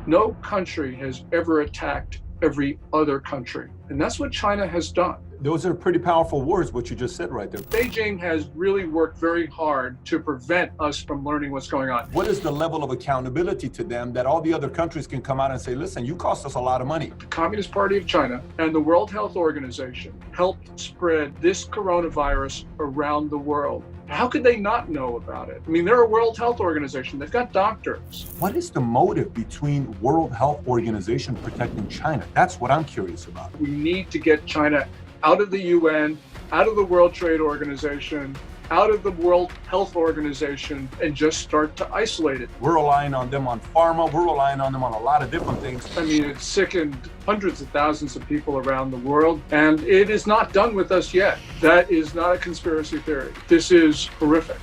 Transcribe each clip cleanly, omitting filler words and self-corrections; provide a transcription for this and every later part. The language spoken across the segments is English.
No country has ever attacked every other country. And that's what China has done. Those are pretty powerful words, what you just said right there. Beijing has really worked very hard to prevent us from learning what's going on. What is the level of accountability to them that all the other countries can come out and say, listen, you cost us a lot of money? The Communist Party of China and the World Health Organization helped spread this coronavirus around the world. How could they not know about it? I mean, they're a World Health Organization. They've got doctors. What is the motive between World Health Organization protecting China? That's what I'm curious about. We need to get China out of the UN, out of the World Trade Organization, out of the World Health Organization, and just start to isolate it. We're relying on them on pharma. We're relying on them on a lot of different things. I mean, it's sickened hundreds of thousands of people around the world, and it is not done with us yet. That is not a conspiracy theory. This is horrific.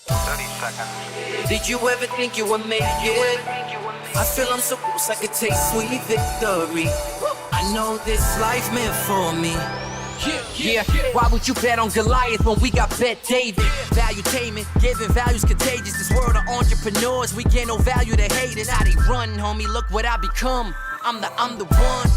30 seconds. Did you ever think you would make it? I feel I'm so close, I could taste sweet victory. I know this life meant for me. Yeah, why would you bet on Goliath when we got Bet David? Valuetainment, giving values contagious. This world of entrepreneurs, we get no value to haters. How they run, homie, look what I become. I'm the one.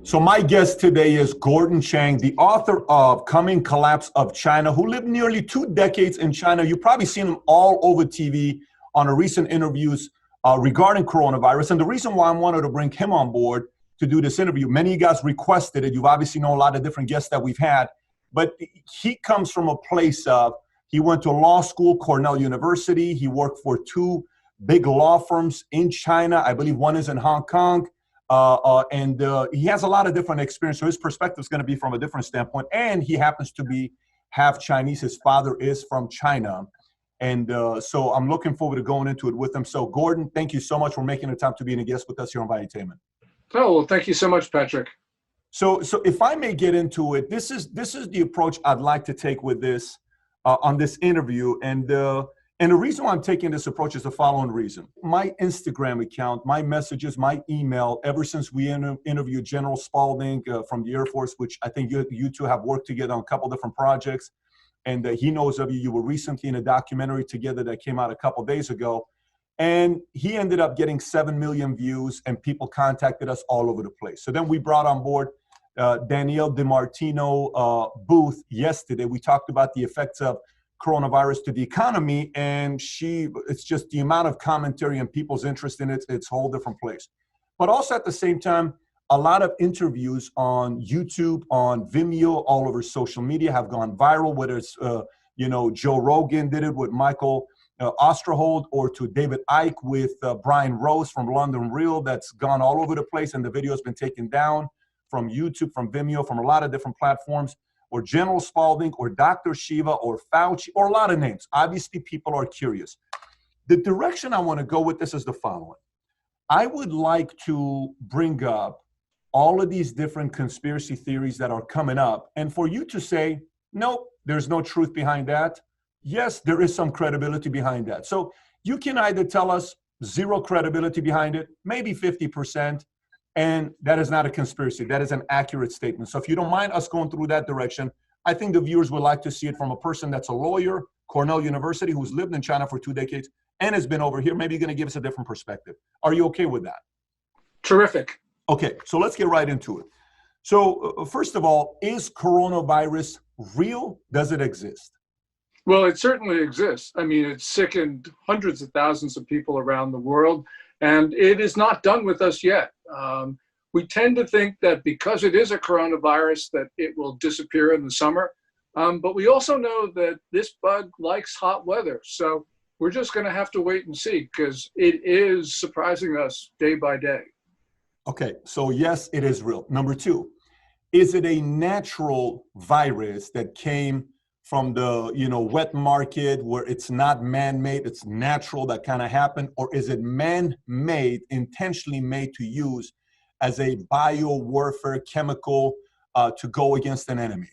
So my guest today is Guthrie Chang, the author of Coming Collapse of China, who lived nearly 2 decades in China. You've probably seen him all over TV on recent interviews regarding coronavirus. And the reason why I wanted to bring him on board to do this interview, many of you guys requested it. You've obviously known a lot of different guests that we've had, but he comes from a place of, he went to law school, Cornell University. He worked for 2 big law firms in China. I believe one is in Hong Kong. And he has a lot of different experience. So his perspective is going to be from a different standpoint. And he happens to be half Chinese. His father is from China. And so I'm looking forward to going into it with him. So Gordon, thank you so much for making the time to being a guest with us here on Valuetainment. Oh, well, thank you so much, Patrick. So if I may get into it, this is the approach I'd like to take with this on this interview. And the reason why I'm taking this approach is the following reason. My Instagram account, my messages, my email, ever since we interviewed General Spalding from the Air Force, which I think you two have worked together on a couple different projects, and he knows of you. You were recently in a documentary together that came out a couple days ago. And he ended up getting 7 million views, and people contacted us all over the place. So then we brought on board Danielle DiMartino Booth yesterday. We talked about the effects of coronavirus to the economy, and it's just the amount of commentary and people's interest in it, it's a whole different place. But also at the same time, a lot of interviews on YouTube, on Vimeo, all over social media have gone viral, whether it's, Joe Rogan did it with Michael Osterhold, or to David Icke with Brian Rose from London Real. That's gone all over the place, and the video has been taken down from YouTube, from Vimeo, from a lot of different platforms. Or General Spalding, or Dr. Shiva, or Fauci, or a lot of names. Obviously, people are curious. The direction I want to go with this is the following. I would like to bring up all of these different conspiracy theories that are coming up, and for you to say, nope, there's no truth behind that. Yes, there is some credibility behind that. So you can either tell us 0 credibility behind it, maybe 50%, and that is not a conspiracy. That is an accurate statement. So if you don't mind us going through that direction, I think the viewers would like to see it from a person that's a lawyer, Cornell University, who's lived in China for 2 decades and has been over here. Maybe you're going to give us a different perspective. Are you okay with that? Terrific. Okay, so let's get right into it. So first of all, is coronavirus real? Does it exist? Well, it certainly exists. I mean, it's sickened hundreds of thousands of people around the world, and it is not done with us yet. We tend to think that because it is a coronavirus that it will disappear in the summer. But we also know that this bug likes hot weather. So we're just going to have to wait and see, because it is surprising us day by day. Okay, so yes, it is real. Number 2, is it a natural virus that came from the wet market where it's not man-made, it's natural, that kind of happened? Or is it man-made, intentionally made to use as a bio-warfare chemical to go against an enemy?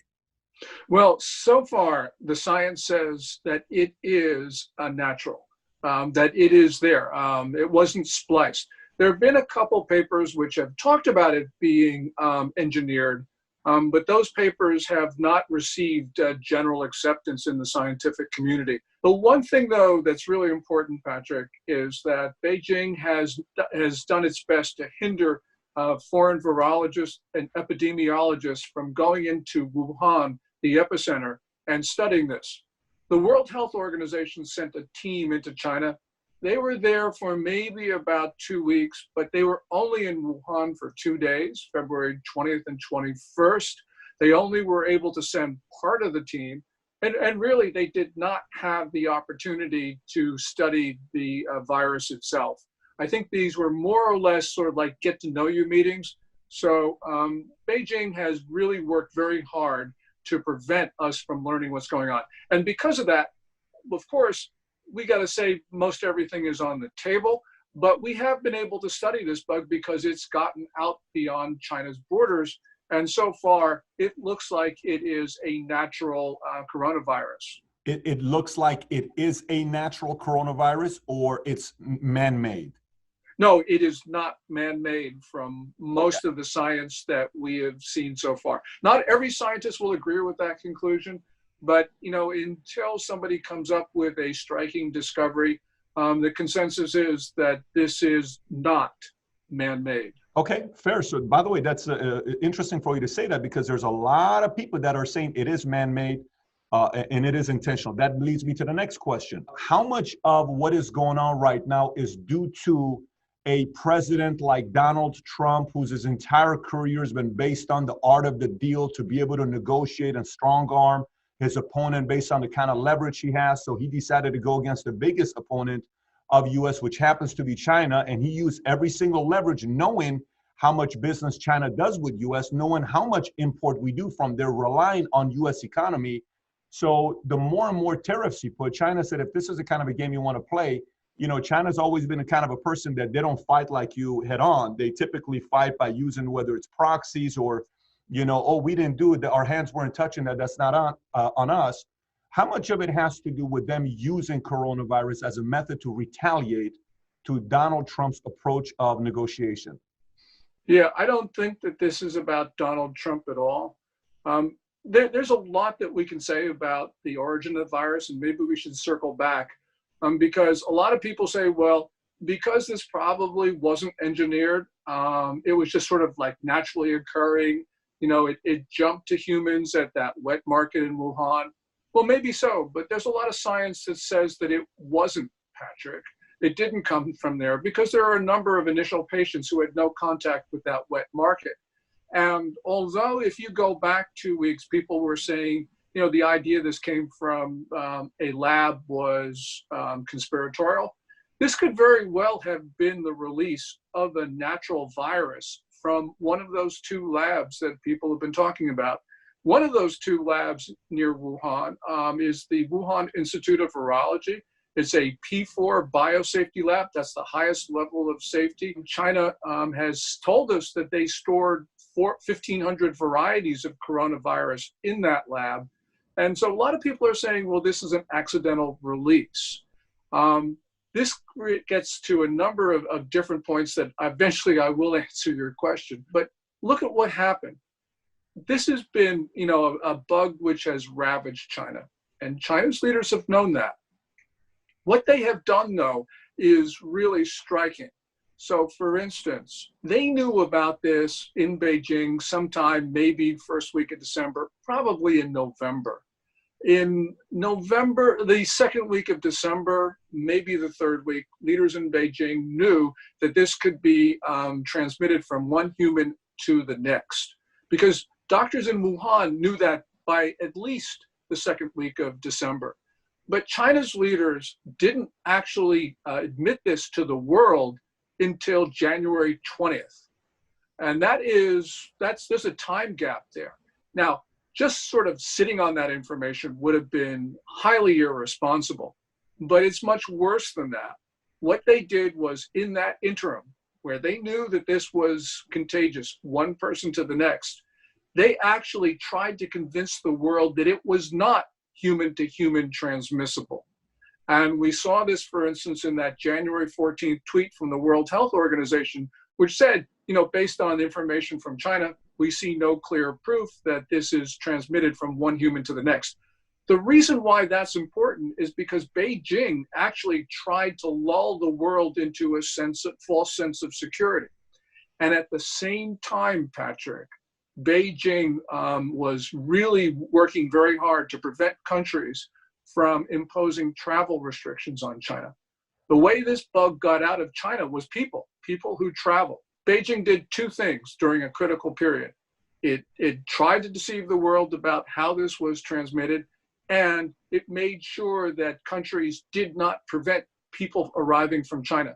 Well, so far, the science says that it is a natural. that it is there. It wasn't spliced. There have been a couple papers which have talked about it being engineered, but those papers have not received general acceptance in the scientific community. The one thing, though, that's really important, Patrick, is that Beijing has done its best to hinder foreign virologists and epidemiologists from going into Wuhan, the epicenter, and studying this. The World Health Organization sent a team into China. They were there for maybe about 2 weeks, but they were only in Wuhan for 2 days, February 20th and 21st. They only were able to send part of the team. And really, they did not have the opportunity to study the virus itself. I think these were more or less sort of like get-to-know-you meetings. So Beijing has really worked very hard to prevent us from learning what's going on. And because of that, of course, we got to say most everything is on the table, but we have been able to study this bug because it's gotten out beyond China's borders. And so far, it looks like it is a natural coronavirus. It looks like it is a natural coronavirus, or it's man-made? No, it is not man-made from most of the science that we have seen so far. Not every scientist will agree with that conclusion, but until somebody comes up with a striking discovery, the consensus is that this is not man-made. Okay, fair. So, by the way, that's interesting for you to say that, because there's a lot of people that are saying it is man-made and it is intentional. That leads me to the next question. How much of what is going on right now is due to a president like Donald Trump, whose entire career has been based on the art of the deal, to be able to negotiate and strong arm his opponent based on the kind of leverage he has? So he decided to go against the biggest opponent of U.S., which happens to be China, and he used every single leverage, knowing how much business China does with U.S., knowing how much import we do from there, relying on U.S. economy. So the more and more tariffs he put, China said, if this is the kind of a game you want to play, China's always been a kind of a person that they don't fight like you head on. They typically fight by using, whether it's proxies or, oh, we didn't do it, our hands weren't touching that, that's not on us. How much of it has to do with them using coronavirus as a method to retaliate to Donald Trump's approach of negotiation? Yeah, I don't think that this is about Donald Trump at all. There's a lot that we can say about the origin of the virus, and maybe we should circle back because a lot of people say, well, because this probably wasn't engineered, it was just sort of like naturally occurring. It jumped to humans at that wet market in Wuhan. Well, maybe so, but there's a lot of science that says that it wasn't, Patrick. It didn't come from there because there are a number of initial patients who had no contact with that wet market. And although if you go back 2 weeks, people were saying, the idea this came from a lab was conspiratorial, this could very well have been the release of a natural virus from one of those two labs that people have been talking about. One of those two labs near Wuhan is the Wuhan Institute of Virology. It's a P4 biosafety lab. That's the highest level of safety. China has told us that they stored 1,500 varieties of coronavirus in that lab. And so a lot of people are saying, well, this is an accidental release. This gets to a number of different points that eventually I will answer your question. But look at what happened. This has been, a bug which has ravaged China, and China's leaders have known that. What they have done, though, is really striking. So, for instance, they knew about this in Beijing sometime, maybe first week of December, probably in November. In November, the second week of December, maybe the third week, leaders in Beijing knew that this could be transmitted from one human to the next, because doctors in Wuhan knew that by at least the second week of December. But China's leaders didn't actually admit this to the world until January 20th. And there's a time gap there. Now, just sort of sitting on that information would have been highly irresponsible, but it's much worse than that. What they did was, in that interim, where they knew that this was contagious, one person to the next, they actually tried to convince the world that it was not human to human transmissible. And we saw this, for instance, in that January 14th tweet from the World Health Organization, which said, based on information from China, we see no clear proof that this is transmitted from one human to the next. The reason why that's important is because Beijing actually tried to lull the world into a false sense of security. And at the same time, Patrick, Beijing was really working very hard to prevent countries from imposing travel restrictions on China. The way this bug got out of China was people who travel. Beijing did two things during a critical period. It tried to deceive the world about how this was transmitted, and it made sure that countries did not prevent people arriving from China.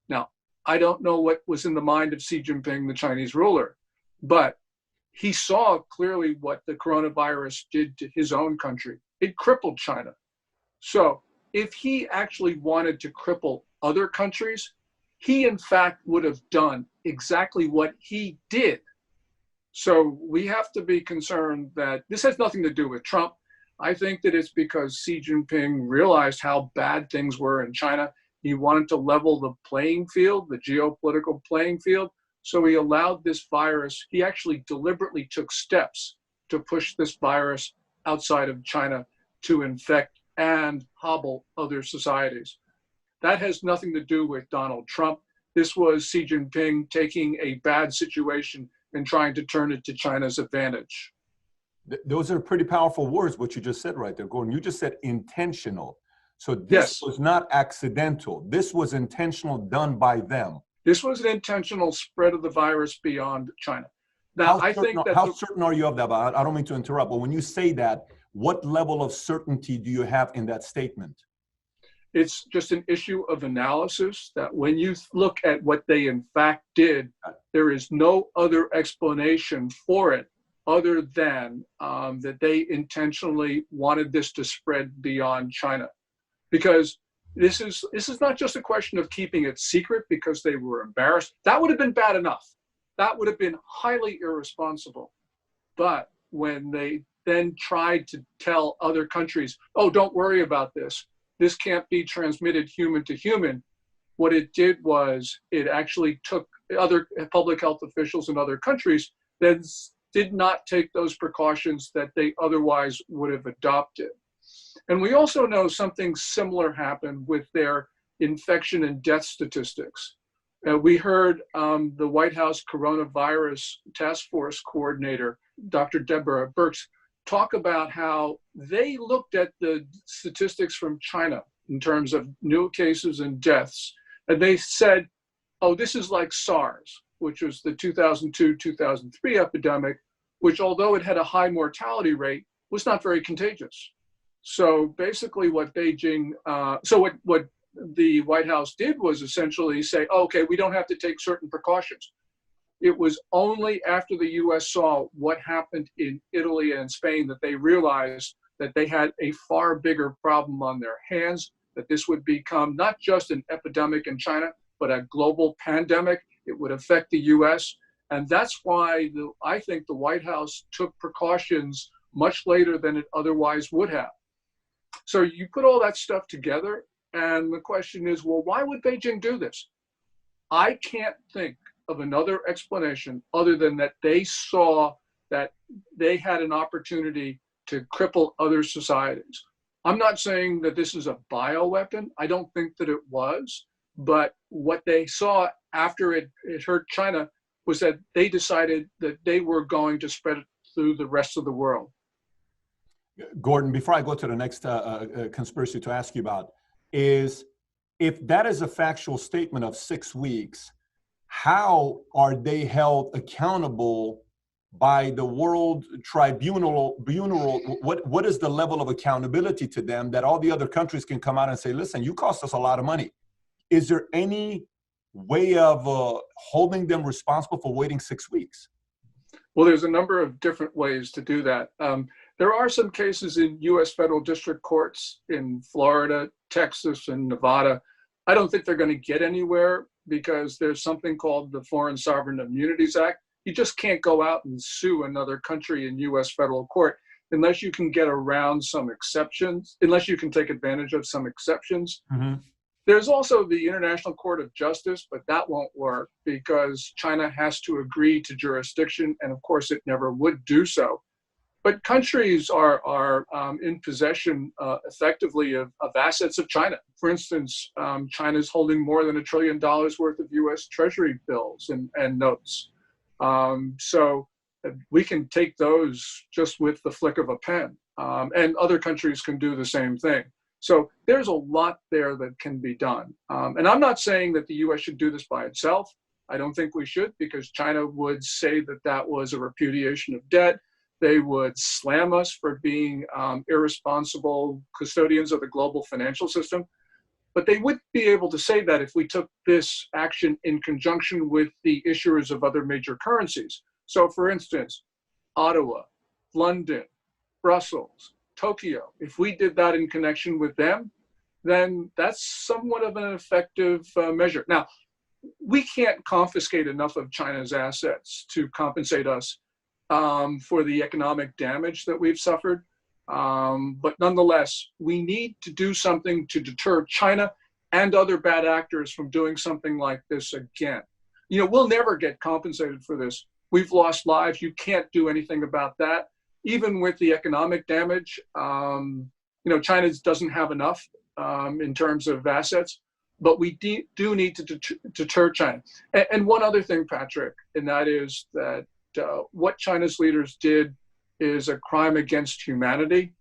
Now, I don't know what was in the mind of Xi Jinping, the Chinese ruler, but he saw clearly what the coronavirus did to his own country. It crippled China. So if he actually wanted to cripple other countries, he in fact would have done exactly what he did. So we have to be concerned that this has nothing to do with Trump. I think that it's because Xi Jinping realized how bad things were in China. He wanted to level the playing field, the geopolitical playing field. So he allowed this virus, he actually deliberately took steps to push this virus outside of China to infect and hobble other societies. That has nothing to do with Donald Trump. This was Xi Jinping taking a bad situation and trying to turn it to China's advantage. Those are pretty powerful words, what you just said right there, Gordon. You just said intentional. So this was not accidental. This was intentional, done by them. This was an intentional spread of the virus beyond China. Now, How certain are you of that? I don't mean to interrupt, but when you say that, what level of certainty do you have in that statement? It's just an issue of analysis that when you look at what they in fact did, there is no other explanation for it other than that they intentionally wanted this to spread beyond China. Because this is not just a question of keeping it secret because they were embarrassed. That would have been bad enough. That would have been highly irresponsible. But when they then tried to tell other countries, oh, don't worry about this. This can't be transmitted human to human. What it did was it actually took other public health officials in other countries that did not take those precautions that they otherwise would have adopted. And we also know something similar happened with their infection and death statistics. We heard the White House coronavirus task force coordinator, Dr. Deborah Birx, talk about how they looked at the statistics from China in terms of new cases and deaths. And they said, oh, this is like SARS, which was the 2002-2003 epidemic, which although it had a high mortality rate, was not very contagious. So basically what Beijing, what the White House did was essentially say, oh, okay, we don't have to take certain precautions. It was only after the US saw what happened in Italy and Spain that they realized that they had a far bigger problem on their hands, that this would become not just an epidemic in China, but a global pandemic. It would affect the US. And that's why I think the White House took precautions much later than it otherwise would have. So you put all that stuff together, and the question is, well, why would Beijing do this? I can't think of another explanation other than that they saw that they had an opportunity to cripple other societies. I'm not saying that this is a bioweapon. I don't think that it was. But what they saw after it hurt China was that they decided that they were going to spread it through the rest of the world. Gordon, before I go to the next conspiracy to ask you about, is if that is a factual statement of 6 weeks, how are they held accountable by the World Tribunal? What is the level of accountability to them that all the other countries can come out and say, listen, you cost us a lot of money? Is there any way of holding them responsible for waiting 6 weeks? Well, there's a number of different ways to do that. There are some cases in U.S. federal district courts in Florida, Texas, and Nevada. I don't think they're going to get anywhere because there's something called the Foreign Sovereign Immunities Act. You just can't go out and sue another country in U.S. federal court. unless you can get around some exceptions, unless you can take advantage of some exceptions. Mm-hmm. There's also the International Court of Justice, but that won't work because China has to agree to jurisdiction, and of course it never would do so. But countries are in possession effectively of assets of China. For instance, China's holding more than $1 trillion worth of US Treasury bills and notes. So we can take those just with the flick of a pen, and other countries can do the same thing. So there's a lot there that can be done. And I'm not saying that the US should do this by itself. I don't think we should, because China would say that that was a repudiation of debt. They would slam us for being irresponsible custodians of the global financial system. But they would be able to say that if we took this action in conjunction with the issuers of other major currencies. So for instance, Ottawa, London, Brussels, Tokyo, if we did that in connection with them, then that's somewhat of an effective measure. Now, we can't confiscate enough of China's assets to compensate us for the economic damage that we've suffered. But nonetheless, we need to do something to deter China and other bad actors from doing something like this again. You know, we'll never get compensated for this. We've lost lives. You can't do anything about that. Even with the economic damage, you know, China doesn't have enough in terms of assets, but we do need to deter China. And one other thing, Patrick, and that is that what China's leaders did is a crime against humanity.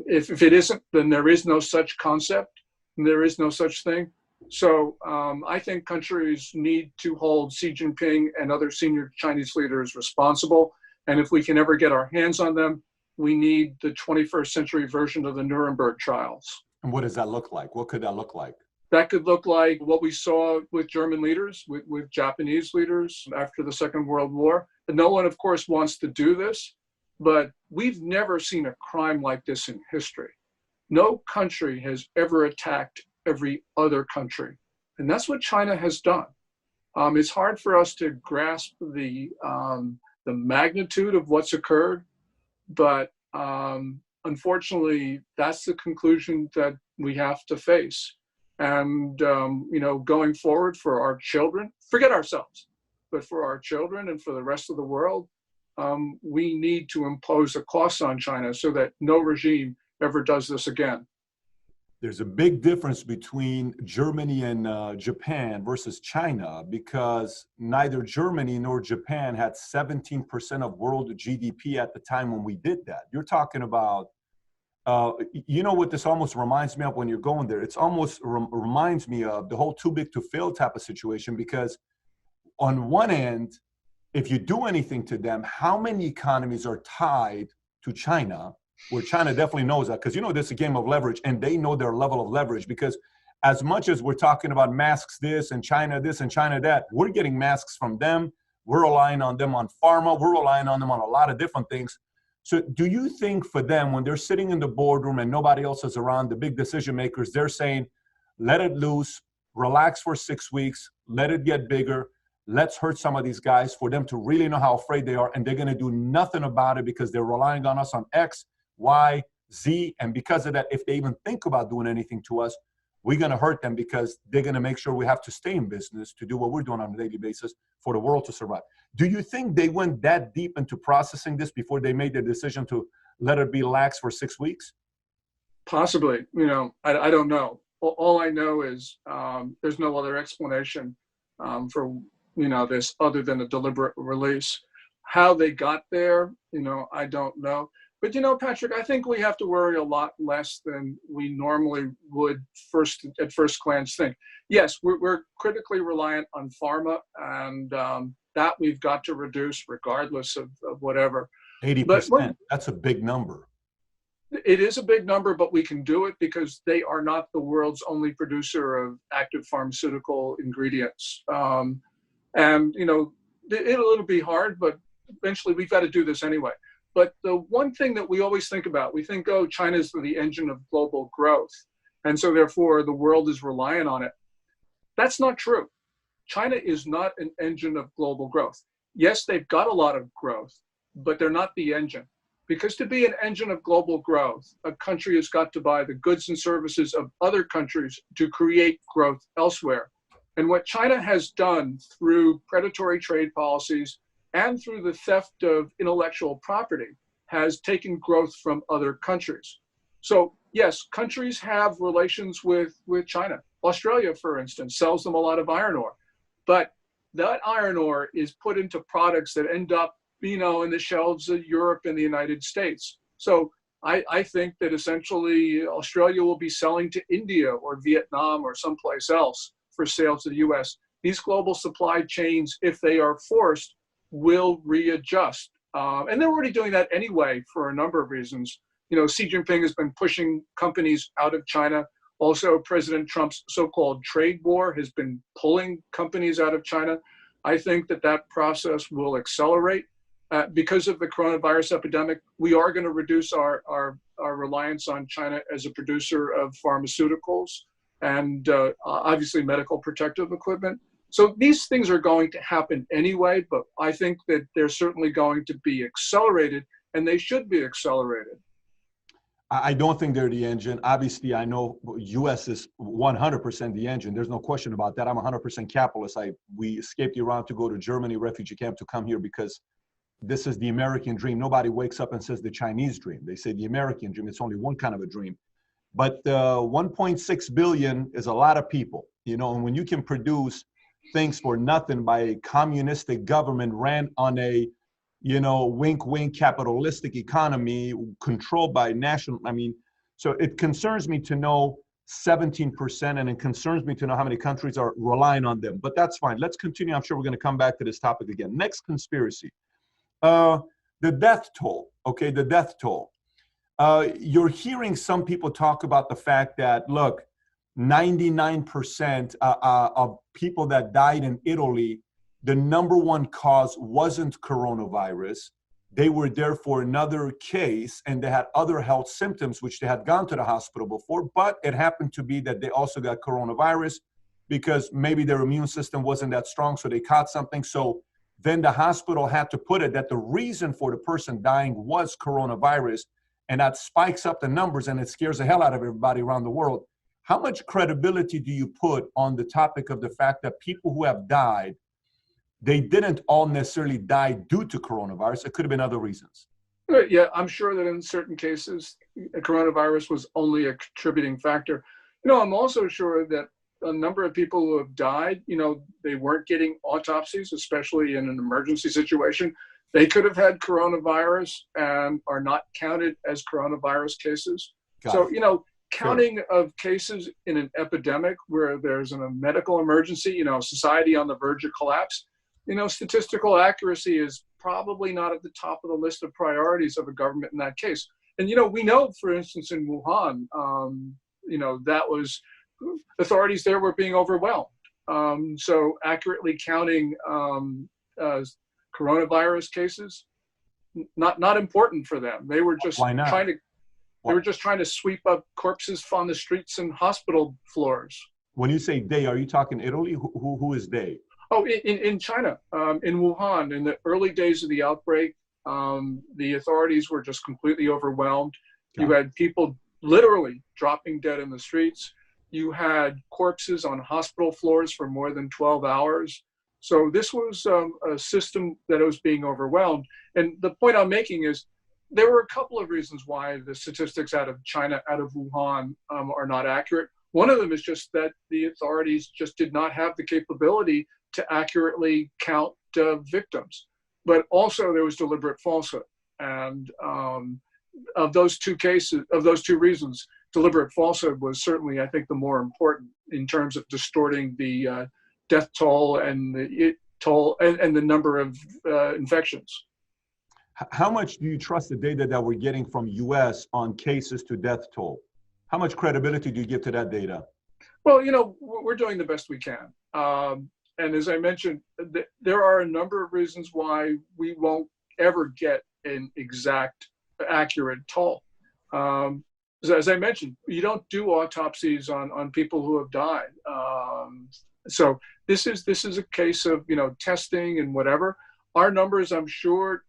If it isn't, then there is no such concept, and there is no such thing. So I think countries need to hold Xi Jinping and other senior Chinese leaders responsible. And if we can ever get our hands on them, we need the 21st century version of the Nuremberg trials. And what does that look like? What could that look like? That could look like what we saw with German leaders, with Japanese leaders after the Second World War. And no one, of course, wants to do this, but we've never seen a crime like this in history. No country has ever attacked every other country. And that's what China has done. It's hard for us to grasp the magnitude of what's occurred, but unfortunately, that's the conclusion that we have to face. And, you know, going forward for our children, forget ourselves, but for our children and for the rest of the world, we need to impose a cost on China so that no regime ever does this again. There's a big difference between Germany and Japan versus China, because neither Germany nor Japan had 17% of world GDP at the time when we did that. You're talking about, you know what this almost reminds me of when you're going there? It's almost reminds me of the whole too big to fail type of situation, because on one end, if you do anything to them, how many economies are tied to China, where China definitely knows that, because, you know, this is a game of leverage, and they know their level of leverage, because as much as we're talking about masks this and China this and China that, we're getting masks from them. We're relying on them on pharma. We're relying on them on a lot of different things. So do you think for them, when they're sitting in the boardroom and nobody else is around, the big decision makers, they're saying, let it loose, relax for 6 weeks, let it get bigger, let's hurt some of these guys for them to really know how afraid they are, and they're going to do nothing about it because they're relying on us on X, Y, Z, and because of that, if they even think about doing anything to us, we're going to hurt them because they're going to make sure we have to stay in business to do what we're doing on a daily basis for the world to survive. Do you think they went that deep into processing this before they made the decision to let it be lax for 6 weeks? Possibly. You know, I don't know. All I know is there's no other explanation for, you know, this other than a deliberate release. How they got there, you know, I don't know. But, you know, Patrick, I think we have to worry a lot less than we normally would at first glance think. Yes, we're critically reliant on pharma, and that we've got to reduce regardless of whatever. 80%, that's a big number. It is a big number, but we can do it because they are not the world's only producer of active pharmaceutical ingredients. And, you know, it'll be hard, but eventually we've got to do this anyway. But the one thing that we always think about, we think, oh, China's the engine of global growth, and so therefore the world is reliant on it. That's not true. China is not an engine of global growth. Yes, they've got a lot of growth, but they're not the engine. Because to be an engine of global growth, a country has got to buy the goods and services of other countries to create growth elsewhere. And what China has done through predatory trade policies and through the theft of intellectual property has taken growth from other countries. So yes, countries have relations with China. Australia, for instance, sells them a lot of iron ore, but that iron ore is put into products that end up, in the shelves of Europe and the United States. So I think that essentially Australia will be selling to India or Vietnam or someplace else for sale to the US. These global supply chains, if they are forced, will readjust. And they're already doing that anyway for a number of reasons. Xi Jinping has been pushing companies out of China. Also, President Trump's so-called trade war has been pulling companies out of China. I think that process will accelerate. Because of the coronavirus epidemic, we are going to reduce our reliance on China as a producer of pharmaceuticals and obviously medical protective equipment. So these things are going to happen anyway, but I think that they're certainly going to be accelerated, and they should be accelerated. I don't think they're the engine. Obviously, I know U.S. is 100% the engine. There's no question about that. I'm 100% capitalist. We escaped Iran to go to Germany refugee camp to come here because this is the American dream. Nobody wakes up and says the Chinese dream. They say the American dream. It's only one kind of a dream. But 1.6 billion is a lot of people, and when you can produce things for nothing by a communistic government ran on a, wink, wink, capitalistic economy controlled by national, so it concerns me to know 17%, and it concerns me to know how many countries are relying on them. But that's fine. Let's continue. I'm sure we're going to come back to this topic again. Next conspiracy. The death toll, okay, the death toll. You're hearing some people talk about the fact that, look, 99% of people that died in Italy, the number one cause wasn't coronavirus. They were there for another case and they had other health symptoms, which they had gone to the hospital before, but it happened to be that they also got coronavirus because maybe their immune system wasn't that strong, so they caught something. So then the hospital had to put it that the reason for the person dying was coronavirus, and that spikes up the numbers and it scares the hell out of everybody around the world. How much credibility do you put on the topic of the fact that people who have died, they didn't all necessarily die due to coronavirus? It could have been other reasons. Yeah, I'm sure that in certain cases, coronavirus was only a contributing factor. I'm also sure that a number of people who have died, they weren't getting autopsies, especially in an emergency situation. They could have had coronavirus and are not counted as coronavirus cases. Counting of cases in an epidemic where there's a medical emergency, society on the verge of collapse, statistical accuracy is probably not at the top of the list of priorities of a government in that case. And, we know, for instance, in Wuhan, that was, authorities there were being overwhelmed. So accurately counting coronavirus cases, not important for them. They were just trying to sweep up corpses on the streets and hospital floors. When you say they, are you talking Italy? Who is they? Oh, in China, in Wuhan, in the early days of the outbreak, the authorities were just completely overwhelmed. You had people literally dropping dead in the streets. You had corpses on hospital floors for more than 12 hours. So this was a system that was being overwhelmed. And the point I'm making is there were a couple of reasons why the statistics out of China, out of Wuhan, are not accurate. One of them is just that the authorities just did not have the capability to accurately count victims. But also there was deliberate falsehood. And of those two reasons, deliberate falsehood was certainly, I think, the more important in terms of distorting the death toll and the number of infections. How much do you trust the data that we're getting from U.S. on cases to death toll? How much credibility do you give to that data? Well, we're doing the best we can. And as I mentioned, there are a number of reasons why we won't ever get an exact, accurate toll. As I mentioned, you don't do autopsies on people who have died. So this is a case of testing and whatever. Our numbers, I'm sure,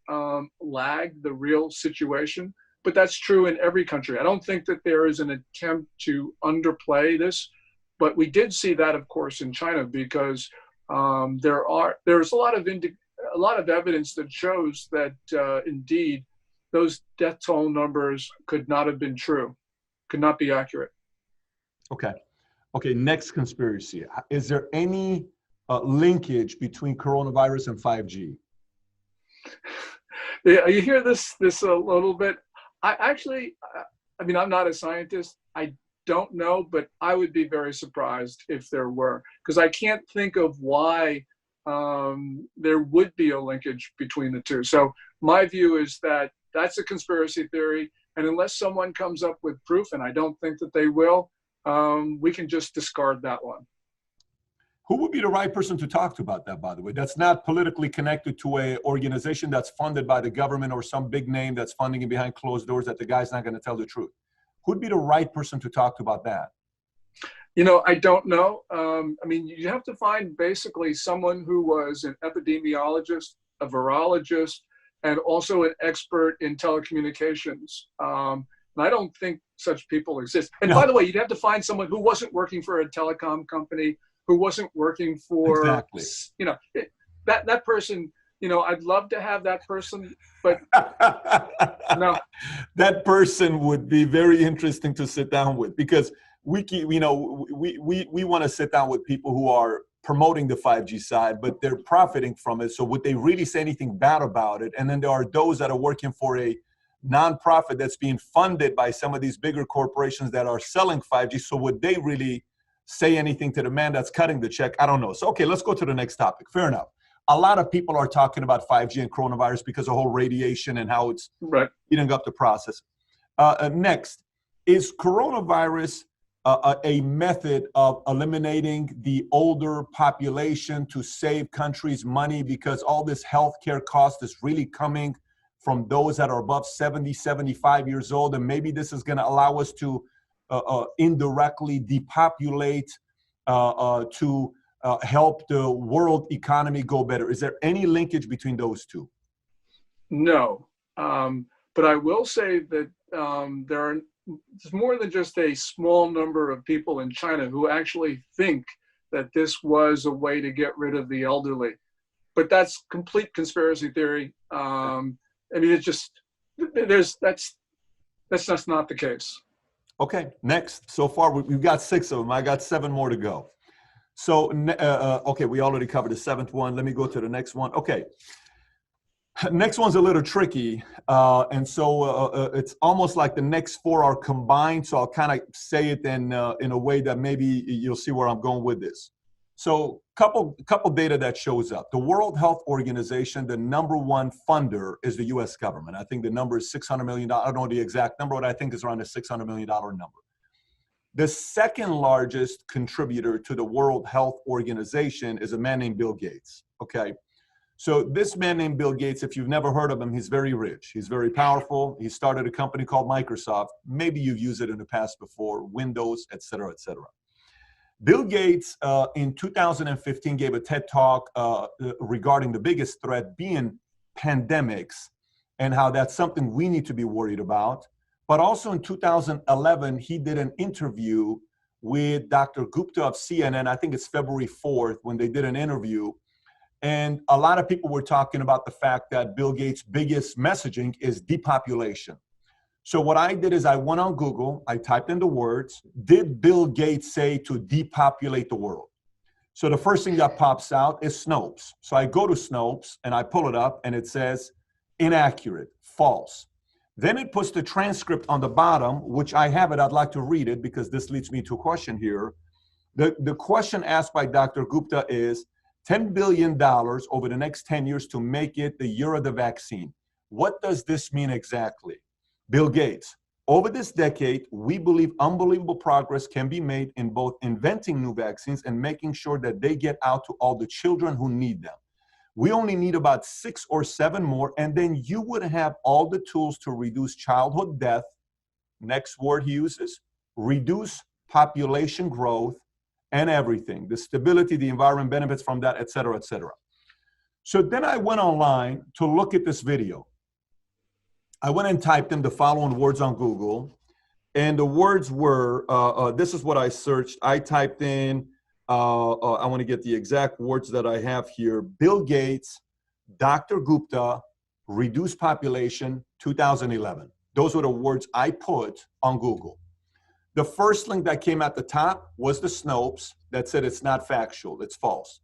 lag the real situation, but that's true in every country. I don't think that there is an attempt to underplay this, but we did see that, of course, in China, because there's a lot of evidence that shows that indeed those death toll numbers could not have been true, could not be accurate. Okay, next conspiracy. Is there any linkage between coronavirus and 5G? Yeah, you hear this a little bit. I mean, I'm not a scientist. I don't know, but I would be very surprised if there were, because I can't think of why there would be a linkage between the two. So my view is that that's a conspiracy theory, and unless someone comes up with proof, and I don't think that they will, we can just discard that one. Who would be the right person to talk to about that, by the way? That's not politically connected to an organization that's funded by the government or some big name that's funding it behind closed doors that the guy's not going to tell the truth. Who'd be the right person to talk to about that? You know, I don't know. I mean, you have to find basically someone who was an epidemiologist, a virologist, and also an expert in telecommunications. And I don't think such people exist. And by the way, you'd have to find someone who wasn't working for a telecom company, who wasn't working for, exactly. You know, that person, you know, I'd love to have that person, but no. That person would be very interesting to sit down with, because we want to sit down with people who are promoting the 5G side, but they're profiting from it. So would they really say anything bad about it? And then there are those that are working for a nonprofit that's being funded by some of these bigger corporations that are selling 5G. So would they really say anything to the man that's cutting the check? I don't know. So, okay, let's go to the next topic. Fair enough. A lot of people are talking about 5G and coronavirus because of whole radiation and how it's eating up the process. Next, is coronavirus a method of eliminating the older population to save countries money, because all this healthcare cost is really coming from those that are above 70, 75 years old, and maybe this is going to allow us to indirectly depopulate to help the world economy go better? Is there any linkage between those two? No, but I will say that there's more than just a small number of people in China who actually think that this was a way to get rid of the elderly. But that's complete conspiracy theory. I mean, it's just, that's just not the case. Okay, next. So far, we've got 6 of them. I got 7 more to go. So, okay, we already covered the 7th one. Let me go to the next one. Okay. Next one's a little tricky. And so it's almost like the next 4 are combined. So I'll kind of say it in a way that maybe you'll see where I'm going with this. So couple data that shows up. The World Health Organization, the #1 funder is the U.S. government. I think the number is $600 million. I don't know the exact number, but I think it's around the $600 million number. The second largest contributor to the World Health Organization is a man named Bill Gates. Okay. So this man named Bill Gates, if you've never heard of him, he's very rich. He's very powerful. He started a company called Microsoft. Maybe you've used it in the past before, Windows, et cetera, et cetera. Bill Gates in 2015 gave a TED Talk regarding the biggest threat being pandemics and how that's something we need to be worried about. But also in 2011, he did an interview with Dr. Gupta of CNN. I think it's February 4th when they did an interview. And a lot of people were talking about the fact that Bill Gates' biggest messaging is depopulation. So what I did is I went on Google, I typed in the words, did Bill Gates say to depopulate the world? So the first thing that pops out is Snopes. So I go to Snopes and I pull it up and it says inaccurate, false. Then it puts the transcript on the bottom, which I have it. I'd like to read it because this leads me to a question here. The question asked by Dr. Gupta is $10 billion over the next 10 years to make it the year of the vaccine. What does this mean exactly? Bill Gates, over this decade, we believe unbelievable progress can be made in both inventing new vaccines and making sure that they get out to all the children who need them. We only need about 6 or 7 more, and then you would have all the tools to reduce childhood death. Next word he uses, reduce population growth and everything. The stability, the environment benefits from that, et cetera, et cetera. So then I went online to look at this video. I went and typed in the following words on Google, and the words were, this is what I searched. I typed in, I want to get the exact words that I have here: Bill Gates, Dr. Gupta, reduced population, 2011. Those were the words I put on Google. The first link that came at the top was the Snopes that said it's not factual, it's false.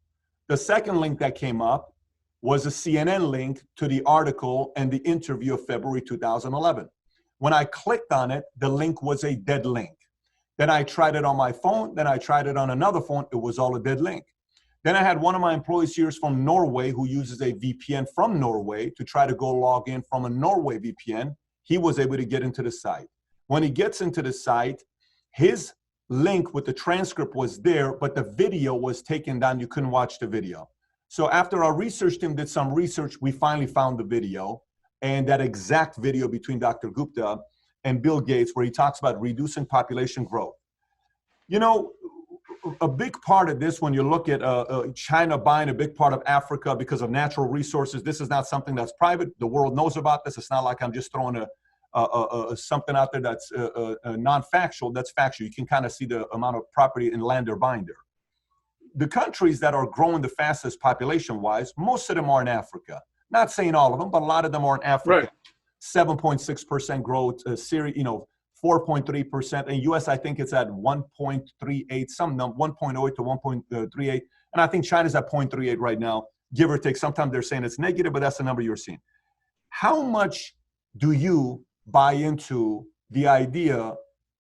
The second link that came up was a CNN link to the article and the interview of February 2011. When I clicked on it, the link was a dead link. Then I tried it on my phone, then I tried it on another phone, it was all a dead link. Then I had one of my employees here from Norway who uses a VPN from Norway to try to go log in from a Norway VPN. He was able to get into the site. When he gets into the site, his link with the transcript was there, but the video was taken down. You couldn't watch the video. So after our research team did some research, we finally found the video, and that exact video between Dr. Gupta and Bill Gates, where he talks about reducing population growth. You know, a big part of this, when you look at China buying a big part of Africa because of natural resources, this is not something that's private. The world knows about this. It's not like I'm just throwing something out there that's non-factual. That's factual. You can kind of see the amount of property and land they're buying there. The countries that are growing the fastest population-wise, most of them are in Africa. Not saying all of them, but a lot of them are in Africa. Right. 7.6% growth, Syria, 4.3%. In US, I think it's at 1.38, some number, 1.08 to 1.38. And I think China's at 0.38 right now, give or take. Sometimes they're saying it's negative, but that's the number you're seeing. How much do you buy into the idea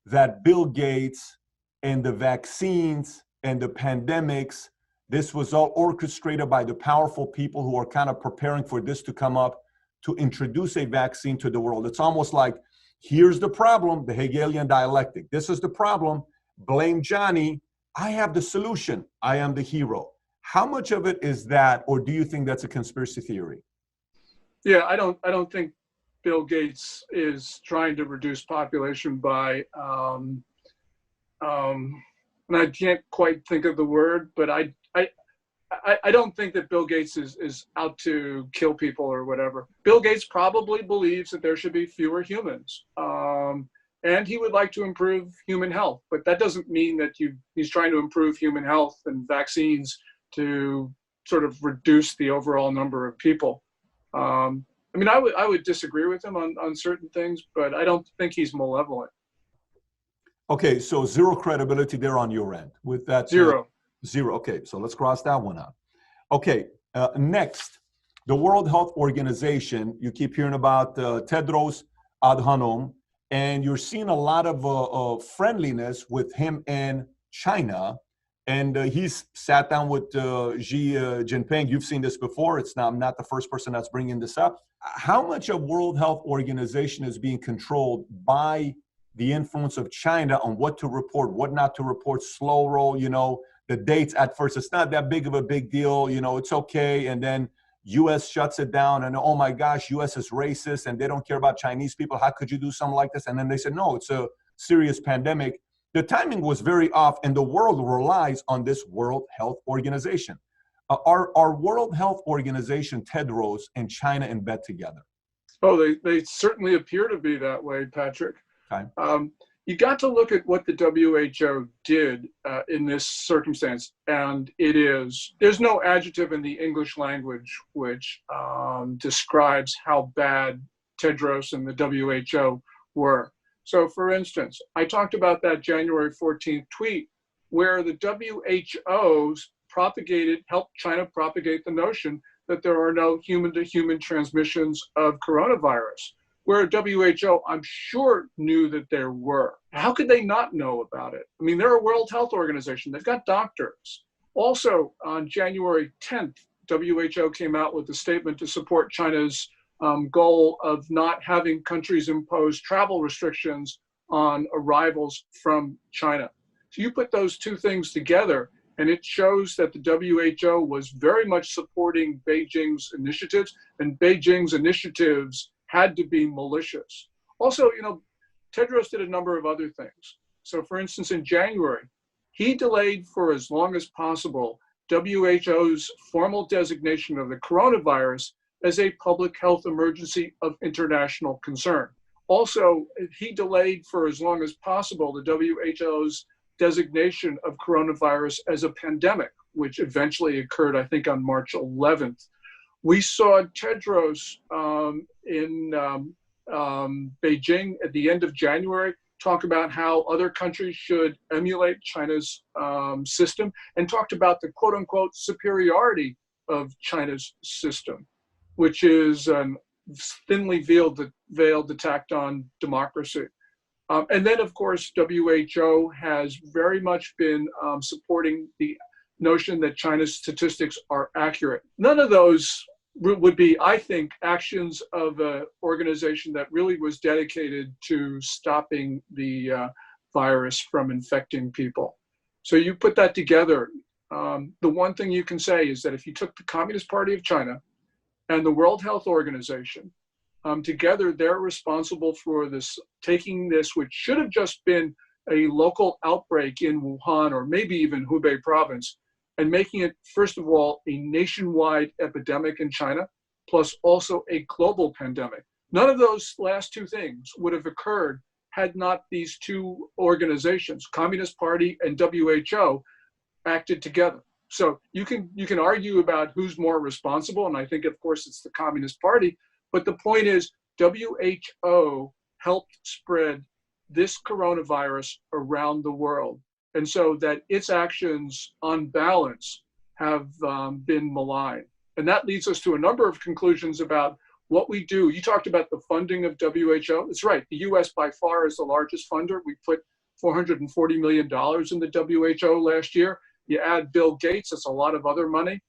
that Bill Gates and the vaccines and the pandemics, this was all orchestrated by the powerful people who are kind of preparing for this to come up to introduce a vaccine to the world? It's almost like, here's the problem, the Hegelian dialectic. This is the problem. Blame Johnny. I have the solution. I am the hero. How much of it is that, or do you think that's a conspiracy theory? Yeah, I don't think Bill Gates is trying to reduce population by, and I can't quite think of the word, but I don't think that Bill Gates is out to kill people or whatever. Bill Gates probably believes that there should be fewer humans, and he would like to improve human health. But that doesn't mean that he's trying to improve human health and vaccines to sort of reduce the overall number of people. I mean, I would disagree with him on certain things, but I don't think he's malevolent. Okay, so zero credibility there on your end with that. Zero. Zero. Okay, so let's cross that one out. Okay, next, the World Health Organization. You keep hearing about Tedros Adhanom, and you're seeing a lot of friendliness with him and China. And he's sat down with Xi Jinping. You've seen this before. I'm not the first person that's bringing this up. How much of World Health Organization is being controlled by the influence of China on what to report, what not to report, slow roll, the dates at first, it's not that big of a big deal, it's okay. And then US shuts it down and, oh my gosh, US is racist and they don't care about Chinese people. How could you do something like this? And then they said, no, it's a serious pandemic. The timing was very off, and the world relies on this World Health Organization. Our World Health Organization, Tedros, and China in bed together? Oh, they certainly appear to be that way, Patrick. Okay. You got to look at what the WHO did in this circumstance, and there's no adjective in the English language which describes how bad Tedros and the WHO were. So, for instance, I talked about that January 14th tweet where the WHO helped China propagate the notion that there are no human-to-human transmissions of coronavirus, where WHO, I'm sure, knew that there were. How could they not know about it? I mean, they're a World Health Organization. They've got doctors. Also, on January 10th, WHO came out with a statement to support China's goal of not having countries impose travel restrictions on arrivals from China. So you put those two things together, and it shows that the WHO was very much supporting Beijing's initiatives, and Beijing's initiatives had to be malicious. Also, Tedros did a number of other things. So for instance, in January, he delayed for as long as possible WHO's formal designation of the coronavirus as a public health emergency of international concern. Also, he delayed for as long as possible the WHO's designation of coronavirus as a pandemic, which eventually occurred, I think, on March 11th. We saw Tedros in Beijing at the end of January talk about how other countries should emulate China's system, and talked about the quote unquote superiority of China's system, which is a thinly veiled attack on democracy. And then, of course, WHO has very much been supporting the notion that China's statistics are accurate. None of those would be, I think, actions of an organization that really was dedicated to stopping the virus from infecting people. So you put that together, the one thing you can say is that if you took the Communist Party of China and the World Health Organization, together they're responsible for this, taking this, which should have just been a local outbreak in Wuhan or maybe even Hubei province, and making it, first of all, a nationwide epidemic in China, plus also a global pandemic. None of those last two things would have occurred had not these two organizations, Communist Party and WHO, acted together. So you can argue about who's more responsible, and I think, of course, it's the Communist Party, but the point is WHO helped spread this coronavirus around the world. And so that its actions on balance have been maligned. And that leads us to a number of conclusions about what we do. You talked about the funding of WHO. It's right. The US by far is the largest funder. We put $440 million in the WHO last year. You add Bill Gates, that's a lot of other money.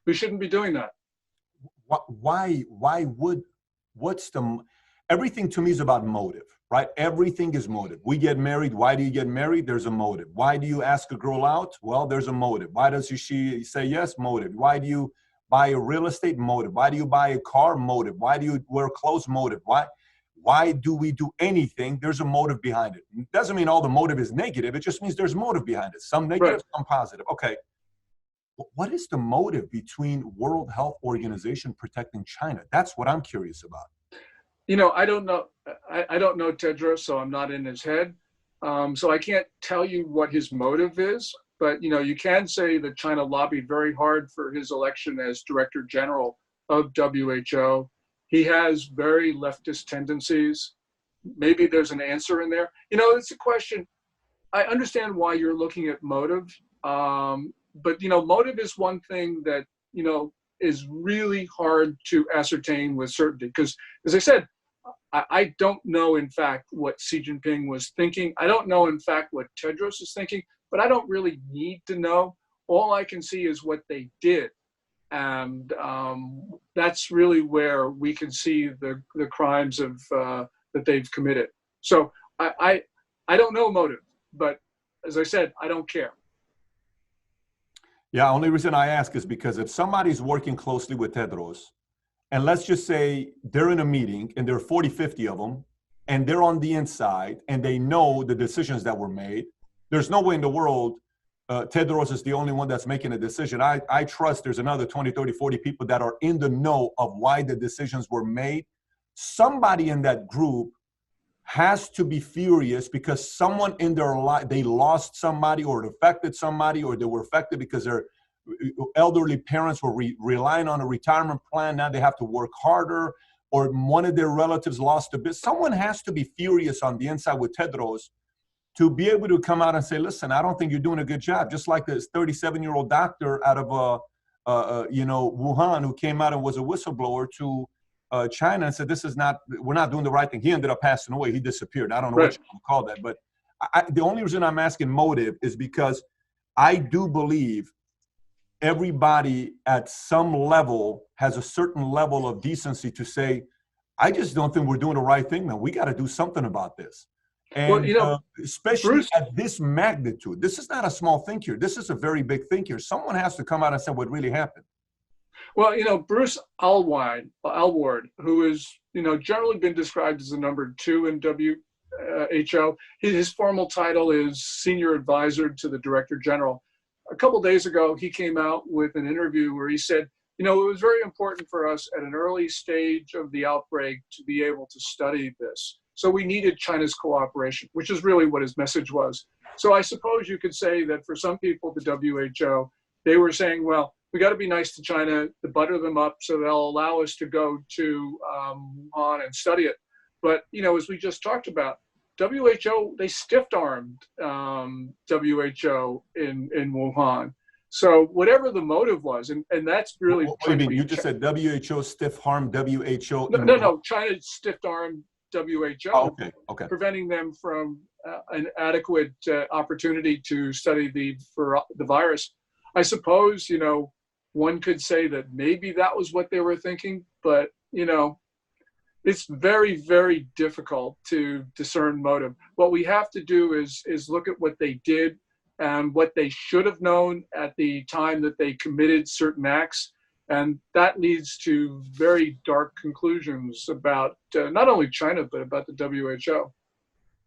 We shouldn't be doing that. Everything to me is about motive, right? Everything is motive. We get married. Why do you get married? There's a motive. Why do you ask a girl out? Well, there's a motive. Why does she say yes? Motive. Why do you buy a real estate? Motive. Why do you buy a car? Motive. Why do you wear clothes? Motive. Why do we do anything? There's a motive behind it. It doesn't mean all the motive is negative. It just means there's motive behind it. Some negative, right, some positive. Okay. What is the motive between World Health Organization protecting China? That's what I'm curious about. You know, I don't know. I don't know Tedros, so I'm not in his head. So I can't tell you what his motive is. But, you know, you can say that China lobbied very hard for his election as Director General of WHO. He has very leftist tendencies. Maybe there's an answer in there. You know, it's a question. I understand why you're looking at motive. But, you know, motive is one thing that, you know, is really hard to ascertain with certainty. Because, as I said, I don't know, in fact, what Xi Jinping was thinking. I don't know, in fact, what Tedros is thinking, but I don't really need to know. All I can see is what they did. And that's really where we can see the crimes of that they've committed. So I don't know motive, but as I said, I don't care. Yeah, only reason I ask is because if somebody's working closely with Tedros, and let's just say they're in a meeting and there are 40, 50 of them, and they're on the inside and they know the decisions that were made, there's no way in the world Tedros is the only one that's making a decision. I trust there's another 20, 30, 40 people that are in the know of why the decisions were made. Somebody in that group has to be furious because someone in their life, they lost somebody or it affected somebody, or they were affected because their elderly parents were relying on a retirement plan. Now they have to work harder, or one of their relatives lost a bit. Someone has to be furious on the inside with Tedros to be able to come out and say, listen, I don't think you're doing a good job. Just like this 37-year-old doctor out of Wuhan who came out and was a whistleblower to China and said, we're not doing the right thing. He ended up passing away. He disappeared. I don't know what you call that. But the only reason I'm asking motive is because I do believe everybody at some level has a certain level of decency to say, I just don't think we're doing the right thing, man. We got to do something about this. And well, you know, especially Bruce, at this magnitude, this is not a small thing here. This is a very big thing here. Someone has to come out and say what really happened. Well, you know, Bruce Aylward, who is, you know, generally been described as the number 2 in WHO, his formal title is Senior Advisor to the Director General. a couple days ago, he came out with an interview where he said, it was very important for us at an early stage of the outbreak to be able to study this. So we needed China's cooperation, which is really what his message was. So I suppose you could say that for some people, the WHO, they were saying, well, we got to be nice to China, to butter them up so they'll allow us to go to Wuhan and study it. But, as we just talked about, WHO, they stiff-armed WHO in Wuhan. So whatever the motive was, and that's really— What do you mean? You just said WHO stiff-armed WHO? No, China stiff-armed WHO, okay. preventing them from an adequate opportunity to study the virus. I suppose, one could say that maybe that was what they were thinking, but, it's very, very difficult to discern motive. What we have to do is look at what they did and what they should have known at the time that they committed certain acts. And that leads to very dark conclusions about not only China, but about the WHO.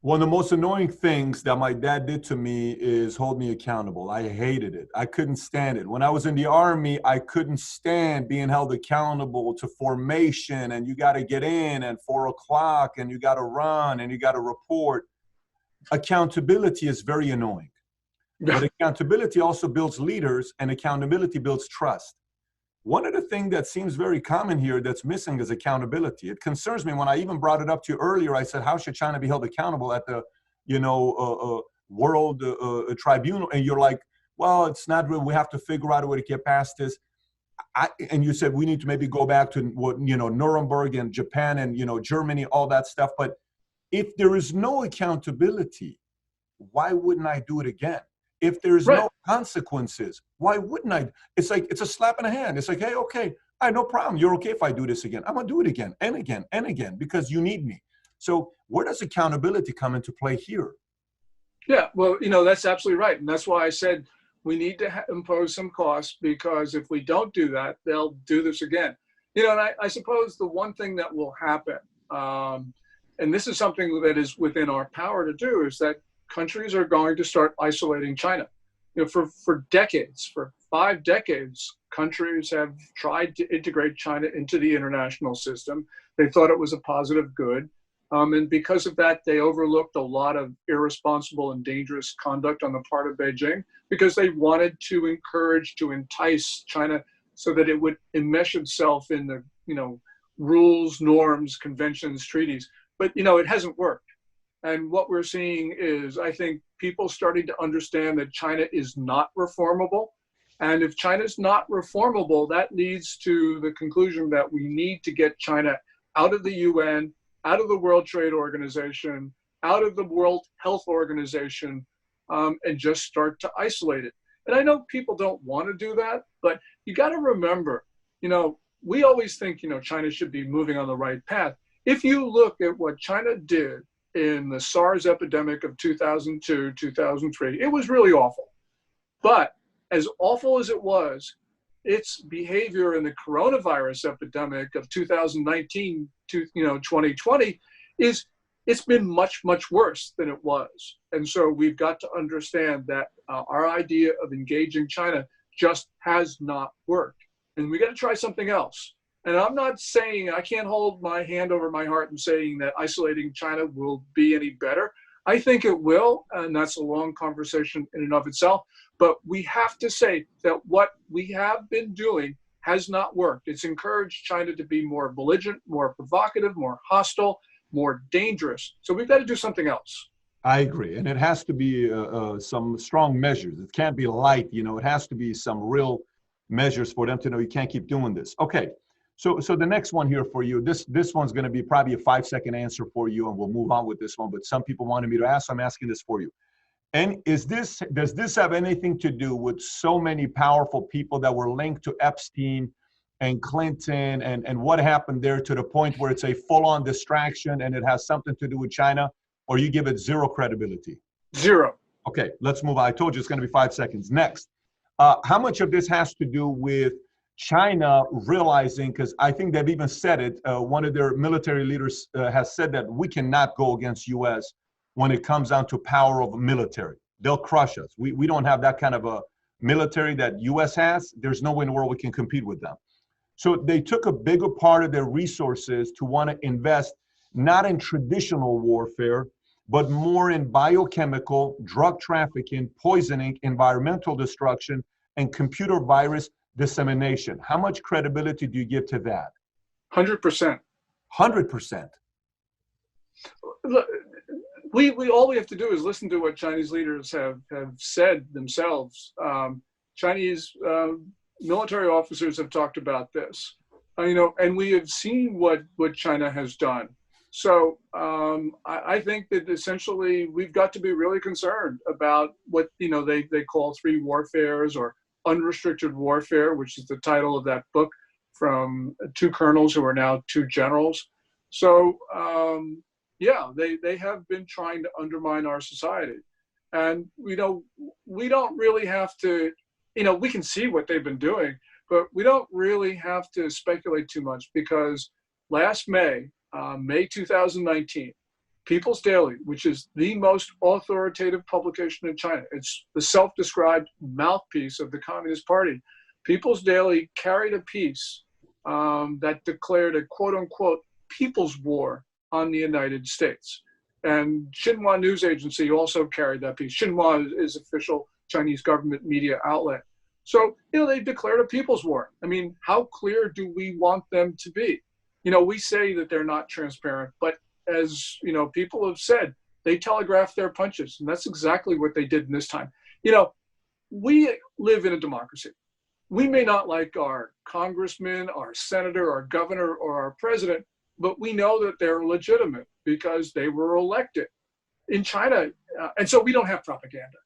One of the most annoying things that my dad did to me is hold me accountable. I hated it. I couldn't stand it. When I was in the Army, I couldn't stand being held accountable to formation, and you got to get in at 4 o'clock and you got to run and you got to report. Accountability is very annoying. But accountability also builds leaders, and accountability builds trust. One of the things that seems very common here that's missing is accountability. It concerns me when I even brought it up to you earlier. I said, how should China be held accountable at the, world tribunal? And you're like, well, it's not real. We have to figure out a way to get past this. And you said we need to maybe go back to what, Nuremberg and Japan and, Germany, all that stuff. But if there is no accountability, why wouldn't I do it again? If there's no consequences, why wouldn't I? It's like, it's a slap in the hand. It's like, hey, okay, I no problem. You're okay if I do this again. I'm going to do it again and again and again because you need me. So where does accountability come into play here? Yeah, well, that's absolutely right. And that's why I said we need to impose some costs, because if we don't do that, they'll do this again. And I suppose the one thing that will happen, and this is something that is within our power to do, is that countries are going to start isolating China. For decades, for 5 decades, countries have tried to integrate China into the international system. They thought it was a positive good. And because of that, they overlooked a lot of irresponsible and dangerous conduct on the part of Beijing, because they wanted to encourage, to entice China so that it would enmesh itself in the, rules, norms, conventions, treaties. But, it hasn't worked. And what we're seeing is, I think, people starting to understand that China is not reformable. And if China's not reformable, that leads to the conclusion that we need to get China out of the UN, out of the World Trade Organization, out of the World Health Organization, and just start to isolate it. And I know people don't want to do that, but you got to remember, we always think, China should be moving on the right path. If you look at what China did in the SARS epidemic of 2002, 2003, it was really awful. But as awful as it was, its behavior in the coronavirus epidemic of 2019 to 2020 it's been much, much worse than it was. And so we've got to understand that our idea of engaging China just has not worked. And we got to try something else. And I'm not saying, I can't hold my hand over my heart and saying that isolating China will be any better. I think it will, and that's a long conversation in and of itself. But we have to say that what we have been doing has not worked. It's encouraged China to be more belligerent, more provocative, more hostile, more dangerous. So we've got to do something else. I agree. And it has to be some strong measures. It can't be light, it has to be some real measures for them to know you can't keep doing this. Okay. So the next one here for you, this one's going to be probably a 5-second answer for you, and we'll move on with this one. But some people wanted me to ask, so I'm asking this for you. And does this have anything to do with so many powerful people that were linked to Epstein and Clinton and what happened there, to the point where it's a full-on distraction and it has something to do with China, or you give it zero credibility? Zero. Okay, let's move on. I told you it's going to be 5 seconds. Next, how much of this has to do with China realizing, because I think they've even said it, one of their military leaders has said that we cannot go against U.S. when it comes down to power of military. They'll crush us. We don't have that kind of a military that U.S. has, there's no way in the world we can compete with them. So they took a bigger part of their resources to want to invest not in traditional warfare, but more in biochemical, drug trafficking, poisoning, environmental destruction, and computer virus dissemination. How much credibility do you give to that? 100%. 100%. Look, all we have to do is listen to what Chinese leaders have said themselves. Chinese military officers have talked about this, and we have seen what China has done. So I think that essentially we've got to be really concerned about what they call three warfares, or unrestricted warfare, which is the title of that book from two colonels who are now two generals. So they have been trying to undermine our society, and we don't really have to. We can see what they've been doing, but we don't really have to speculate too much, because last May 2019, People's Daily, which is the most authoritative publication in China, it's the self-described mouthpiece of the Communist Party. People's Daily carried a piece that declared a quote-unquote people's war on the United States. And Xinhua News Agency also carried that piece. Xinhua is official Chinese government media outlet. So, they declared a people's war. I mean, how clear do we want them to be? We say that they're not transparent, but as, people have said, they telegraph their punches. And that's exactly what they did in this time. We live in a democracy. We may not like our congressman, our senator, our governor, or our president, but we know that they're legitimate because they were elected. In China, and so we don't have propaganda.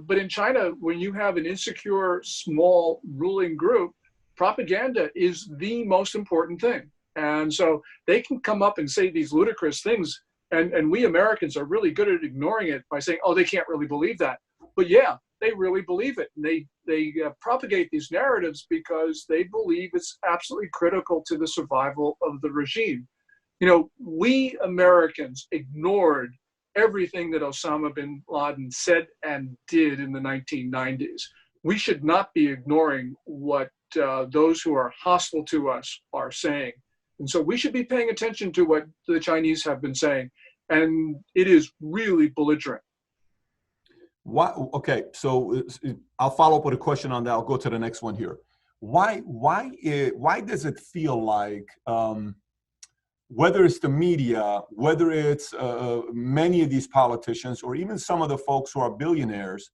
But in China, when you have an insecure, small ruling group, propaganda is the most important thing. And so they can come up and say these ludicrous things, and we Americans are really good at ignoring it by saying, oh, they can't really believe that. But yeah, they really believe it. And they propagate these narratives because they believe it's absolutely critical to the survival of the regime. We Americans ignored everything that Osama bin Laden said and did in the 1990s. We should not be ignoring what those who are hostile to us are saying. And so we should be paying attention to what the Chinese have been saying. And it is really belligerent. Why? Okay, so I'll follow up with a question on that. I'll go to the next one here. Why does it feel like, whether it's the media, whether it's many of these politicians, or even some of the folks who are billionaires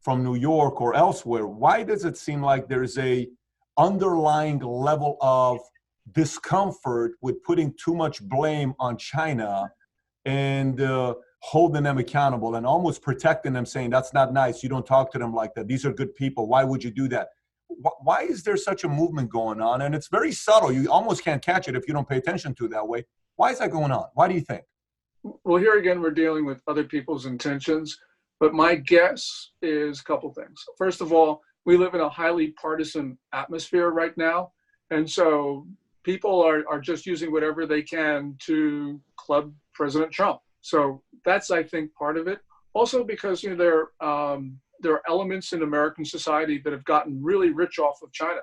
from New York or elsewhere, why does it seem like there's a underlying level of discomfort with putting too much blame on China and holding them accountable and almost protecting them, saying, that's not nice, you don't talk to them like that, these are good people, why would you do that? Why is there such a movement going on? And it's very subtle. You almost can't catch it if you don't pay attention to it that way. Why is that going on? Why do you think? Well, here again, we're dealing with other people's intentions. But my guess is a couple things. First of all, we live in a highly partisan atmosphere right now. And so people are just using whatever they can to club President Trump. So that's, I think, part of it. Also because there are elements in American society that have gotten really rich off of China.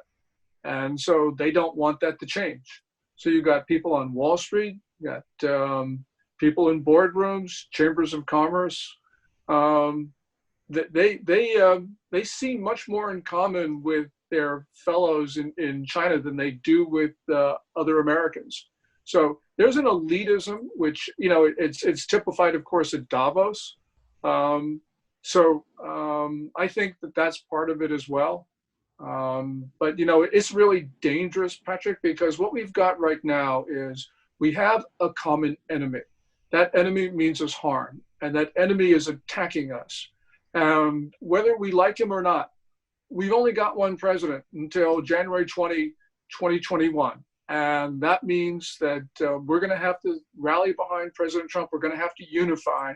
And so they don't want that to change. So you got people on Wall Street, you got people in boardrooms, chambers of commerce. They see much more in common with their fellows in China than they do with other Americans. So there's an elitism, which, it's typified, of course, at Davos. So I think that that's part of it as well. But, it's really dangerous, Patrick, because what we've got right now is we have a common enemy. That enemy means us harm, and that enemy is attacking us. And whether we like him or not, we've only got one president until January 2021. And that means that we're going to have to rally behind President Trump. We're going to have to unify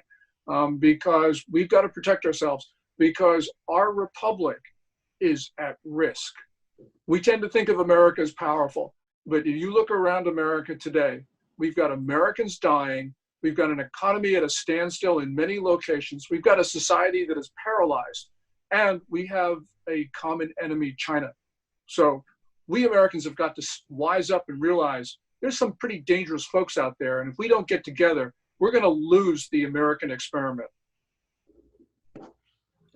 because we've got to protect ourselves, because our republic is at risk. We tend to think of America as powerful, but if you look around America today, we've got Americans dying. We've got an economy at a standstill in many locations. We've got a society that is paralyzed. And we have a common enemy, China. So we Americans have got to wise up and realize there's some pretty dangerous folks out there. And if we don't get together, we're going to lose the American experiment.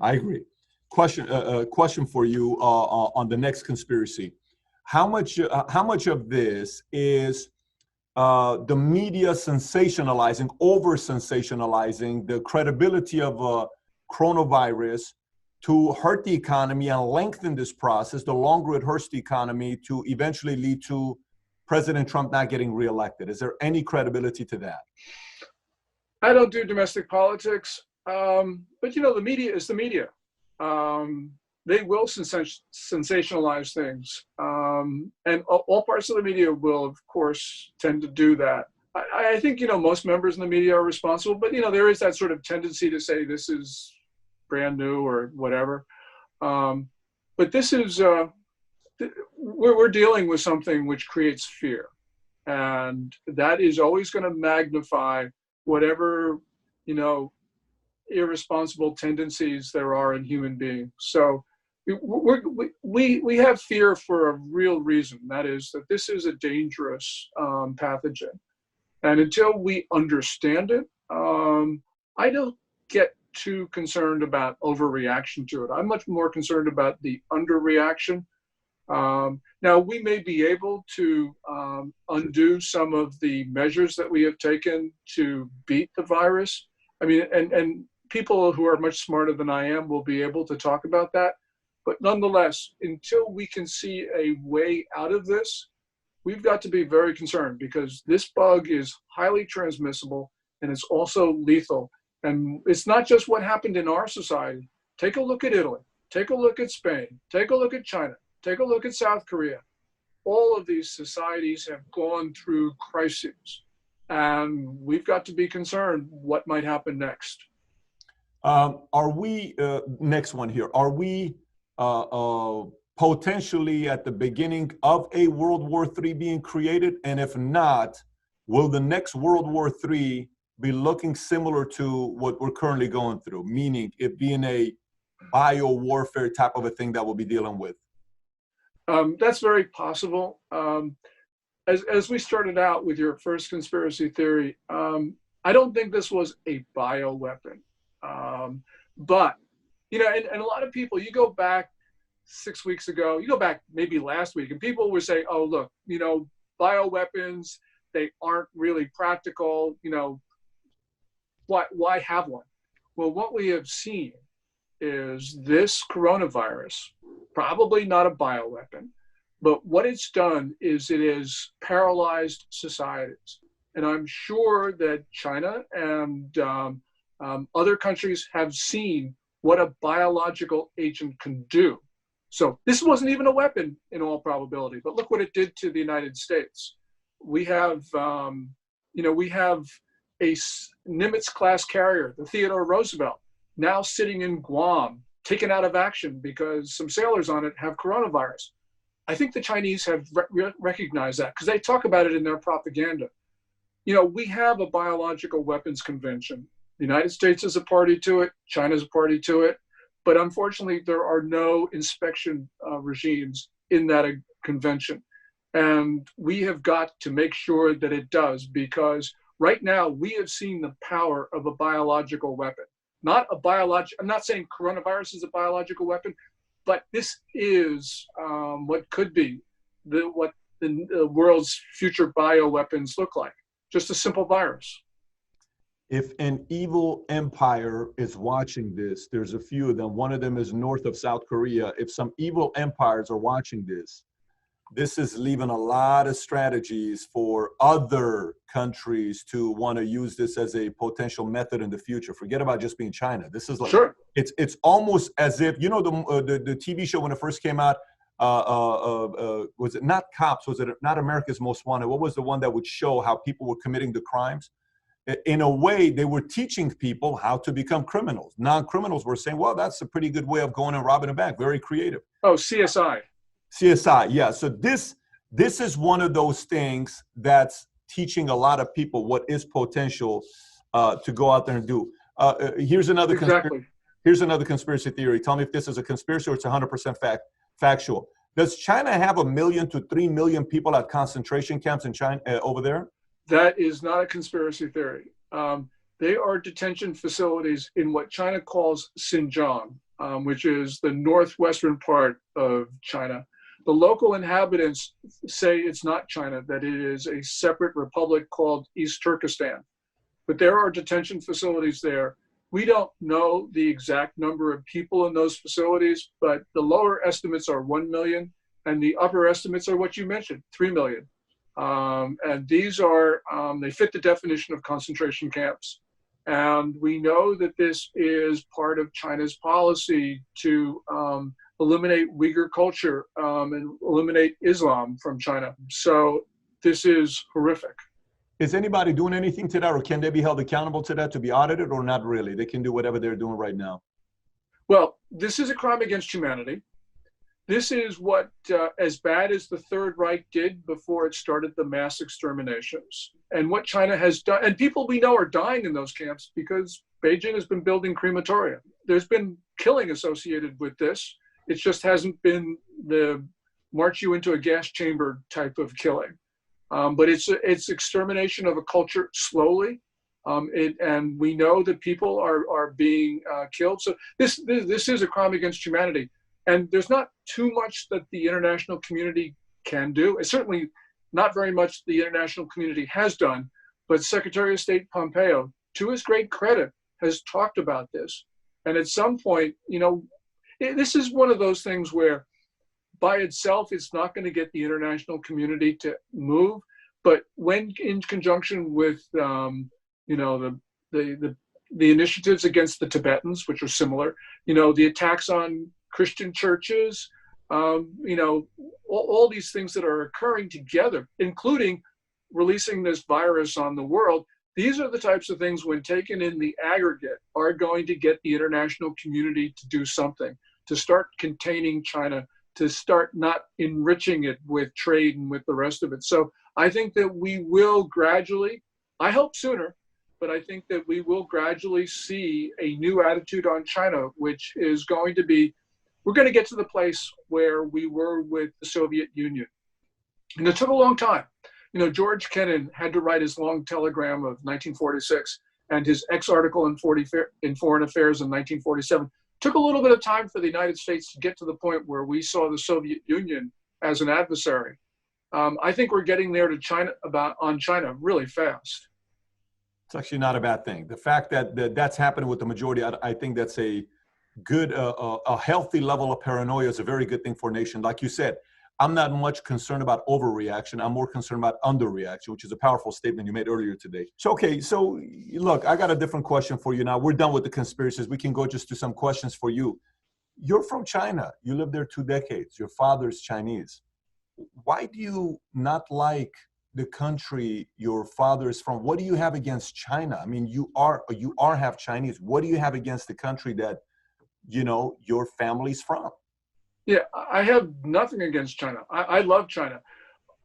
I agree. Question for you on the next conspiracy. How much of this is the media sensationalizing, over sensationalizing the credibility of coronavirus to hurt the economy and lengthen this process, the longer it hurts the economy, to eventually lead to President Trump not getting reelected? Is there any credibility to that? I don't do domestic politics, but the media is the media. They will sensationalize things, and all parts of the media will, of course, tend to do that. I think most members in the media are responsible, but there is that sort of tendency to say this is brand new or whatever. But this is we're dealing with something which creates fear, and that is always going to magnify whatever irresponsible tendencies there are in human beings. So we have fear for a real reason. That is that this is a dangerous pathogen. And until we understand it, I don't get too concerned about overreaction to it. I'm much more concerned about the underreaction. Now, we may be able to undo some of the measures that we have taken to beat the virus. I mean, and people who are much smarter than I am will be able to talk about that. But nonetheless, until we can see a way out of this, we've got to be very concerned, because this bug is highly transmissible and it's also lethal. And it's not just what happened in our society. Take a look at Italy. Take a look at Spain. Take a look at China. Take a look at South Korea. All of these societies have gone through crises, and we've got to be concerned what might happen next. Are we, next one here, are we potentially at the beginning of a World War III being created? And if not, will the next World War III be looking similar to what we're currently going through, meaning it being a bio-warfare type of a thing that we'll be dealing with? That's very possible. As we started out with your first conspiracy theory, I don't think this was a bioweapon. But, and a lot of people, you go back 6 weeks ago, you go back maybe last week, and people would say, oh, look, bioweapons, they aren't really practical, why have one? Well, what we have seen is this coronavirus, probably not a bioweapon, but what it's done is it has paralyzed societies. And I'm sure that China and other countries have seen what a biological agent can do. So this wasn't even a weapon in all probability, but look what it did to the United States. We have, we have a Nimitz-class carrier, the Theodore Roosevelt, now sitting in Guam, taken out of action because some sailors on it have coronavirus. I think the Chinese have recognized that because they talk about it in their propaganda. We have a biological weapons convention. The United States is a party to it. China's a party to it. But unfortunately, there are no inspection regimes in that convention. And we have got to make sure that it does, because right now we have seen the power of a biological weapon. Not a I'm not saying coronavirus is a biological weapon, but this is what could be what the world's future bioweapons look like. Just a simple virus. If an evil empire is watching this, there's a few of them. One of them is north of South Korea. If some evil empires are watching this, this is leaving a lot of strategies for other countries to want to use this as a potential method in the future. Forget about just being China. This is like, sure. It's almost as if, the TV show when it first came out, was it not Cops? Was it not America's Most Wanted? What was the one that would show how people were committing the crimes? In a way, they were teaching people how to become criminals. Non-criminals were saying, well, that's a pretty good way of going and robbing a bank. Very creative. Oh, CSI. CSI, yeah. So this is one of those things that's teaching a lot of people what is potential to go out there and do. Here's another exactly. Here's another conspiracy theory. Tell me if this is a conspiracy or it's 100% factual. Does China have 1 million to 3 million people at concentration camps in China over there? That is not a conspiracy theory. They are detention facilities in what China calls Xinjiang, which is the northwestern part of China. The local inhabitants say it's not China, that it is a separate republic called East Turkestan. But there are detention facilities there. We don't know the exact number of people in those facilities, but the lower estimates are 1 million, and the upper estimates are what you mentioned, 3 million. And these are, they fit the definition of concentration camps. And we know that this is part of China's policy to eliminate Uyghur culture and eliminate Islam from China. So this is horrific. Is anybody doing anything to that, or can they be held accountable to that, to be audited, or not really? They can do whatever they're doing right now. Well, this is a crime against humanity. This is what, as bad as the Third Reich did before it started the mass exterminations, and what China has done, and people we know are dying in those camps because Beijing has been building crematoria. There's been killing associated with this. It just hasn't been the march you into a gas chamber type of killing. But it's extermination of a culture slowly, and we know that people are being killed. So this is a crime against humanity, and there's not too much that the international community can do. It's certainly not very much the international community has done. But Secretary of State Pompeo, to his great credit, has talked about this. And at some point, this is one of those things where by itself, it's not going to get the international community to move. But when in conjunction with, the initiatives against the Tibetans, which are similar, the attacks on Christian churches, all these things that are occurring together, including releasing this virus on the world, these are the types of things, when taken in the aggregate, are going to get the international community to do something, to start containing China, to start not enriching it with trade and with the rest of it. So I think that we will gradually, I hope sooner, but I think that we will gradually see a new attitude on China, which is going to be, we're going to get to the place where we were with the Soviet Union. And it took a long time. George Kennan had to write his long telegram of 1946 and his article in Foreign Affairs in 1947. Took a little bit of time for the United States to get to the point where we saw the Soviet Union as an adversary. I think we're getting there to China on China really fast. It's actually not a bad thing. The fact that that's happening with the majority, I think that's a good, a healthy level of paranoia is a very good thing for a nation. Like you said, I'm not much concerned about overreaction. I'm more concerned about underreaction, which is a powerful statement you made earlier today. So, okay, so look, I got a different question for you now. We're done with the conspiracies. We can go just to some questions for you. You're from China. You lived there 2 decades. Your father's Chinese. Why do you not like the country your father is from? What do you have against China? I mean, you are half Chinese. What do you have against the country that, your family's from? Yeah, I have nothing against China. I love China.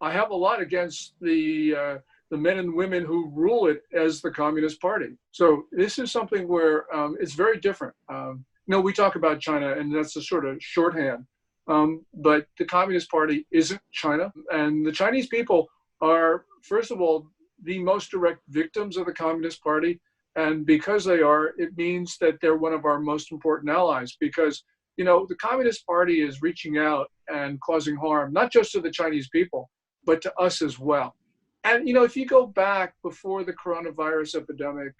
I have a lot against the men and women who rule it as the Communist Party. So this is something where it's very different. We talk about China, and that's a sort of shorthand. But the Communist Party isn't China. And the Chinese people are, first of all, the most direct victims of the Communist Party. And because they are, it means that they're one of our most important allies, because the Communist Party is reaching out and causing harm, not just to the Chinese people, but to us as well. And, if you go back before the coronavirus epidemic,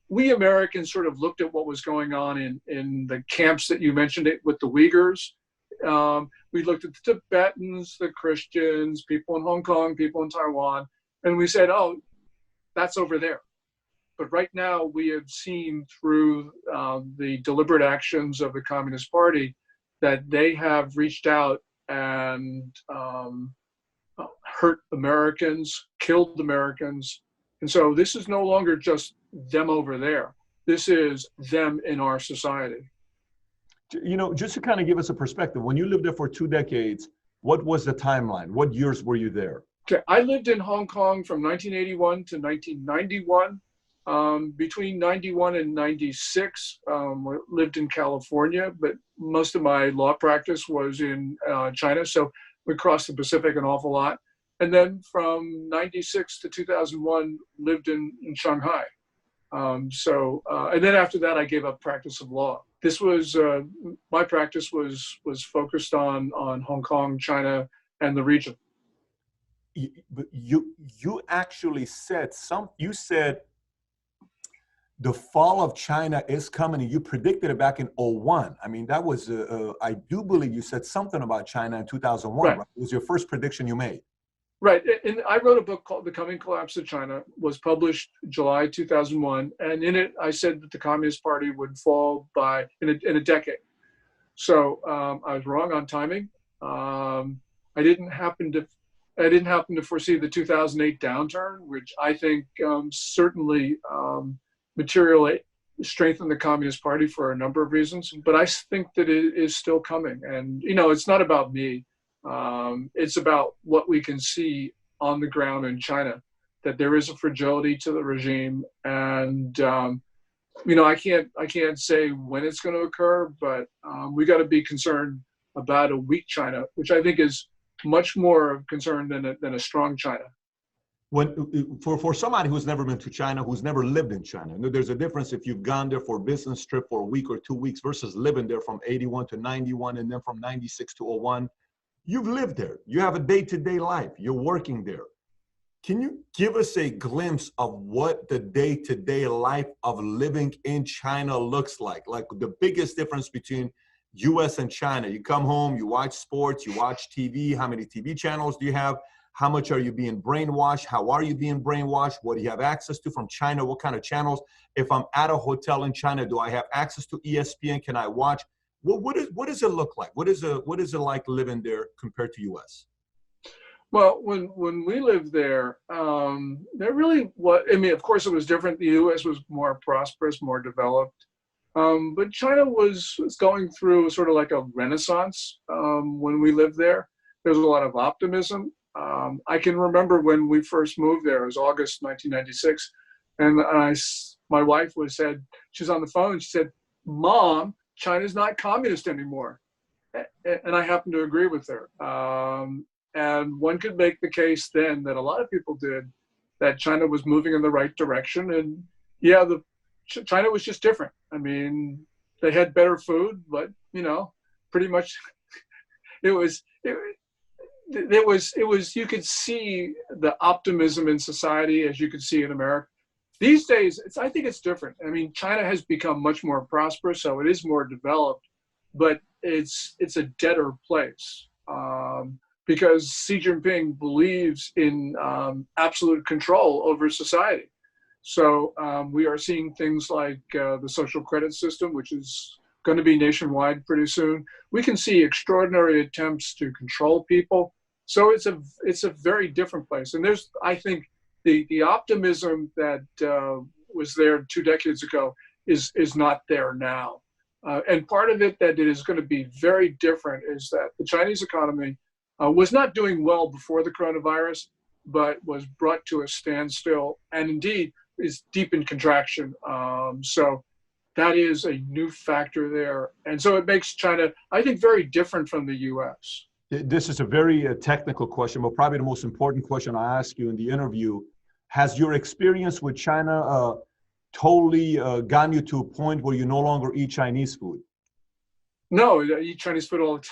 we Americans sort of looked at what was going on in the camps that you mentioned it with the Uyghurs. We looked at the Tibetans, the Christians, people in Hong Kong, people in Taiwan, and we said, oh, that's over there. But right now, we have seen through the deliberate actions of the Communist Party that they have reached out and hurt Americans, killed Americans. And so this is no longer just them over there. This is them in our society. Just to kind of give us a perspective, when you lived there for 2 decades, what was the timeline? What years were you there? Okay, I lived in Hong Kong from 1981 to 1991. Between 91 and 96, lived in California, but most of my law practice was in China. So we crossed the Pacific an awful lot. And then from 96 to 2001, lived in Shanghai. And then after that, I gave up practice of law. This was, my practice was focused on Hong Kong, China, and the region. You actually said you said the fall of China is coming, and you predicted it back in 2001. I mean, that was, I do believe you said something about China in 2001, right? It was your first prediction you made. Right, and I wrote a book called The Coming Collapse of China, was published July 2001, and in it I said that the Communist Party would fall in a decade. So I was wrong on timing. I didn't happen to foresee the 2008 downturn, which I think certainly materially strengthened the Communist Party for a number of reasons. But I think that it is still coming, and it's not about me. It's about what we can see on the ground in China, that there is a fragility to the regime. And, I can't say when it's going to occur, but we got to be concerned about a weak China, which I think is much more of concern than a strong China. For somebody who's never been to China, who's never lived in China, there's a difference if you've gone there for a business trip for a week or 2 weeks versus living there from 81 to 91 and then from 96 to 01. You've lived there. You have a day-to-day life. You're working there. Can you give us a glimpse of what the day-to-day life of living in China looks like? Like the biggest difference between US and China. You come home, you watch sports, you watch TV. How many TV channels do you have? How much are you being brainwashed? How are you being brainwashed? What do you have access to from China? What kind of channels? If I'm at a hotel in China, do I have access to ESPN? Can I watch? What does it look like? What is it like living there compared to US? Well, when we lived there, there really of course it was different. The US was more prosperous, more developed. But China was going through sort of like a renaissance when we lived there. There was a lot of optimism. I can remember when we first moved there, it was August 1996. And my wife she was on the phone and she said, "Mom, China's not communist anymore." And I happen to agree with her. And one could make the case then that a lot of people did, that China was moving in the right direction. And yeah, China was just different. I mean, they had better food, but pretty much you could see the optimism in society as you could see in America. These days, I think it's different. I mean, China has become much more prosperous, so it is more developed, but it's a deader place because Xi Jinping believes in absolute control over society. So we are seeing things like the social credit system, which is going to be nationwide pretty soon. We can see extraordinary attempts to control people. So it's a very different place. And I think, the optimism that was there 2 decades ago is not there now. And part of it that it is going to be very different is that the Chinese economy was not doing well before the coronavirus, but was brought to a standstill and indeed is deep in contraction. So that is a new factor there. And so it makes China, I think, very different from the US. This is a very technical question, but probably the most important question I ask you in the interview. Has your experience with China totally gotten you to a point where you no longer eat Chinese food? No, I eat Chinese food all the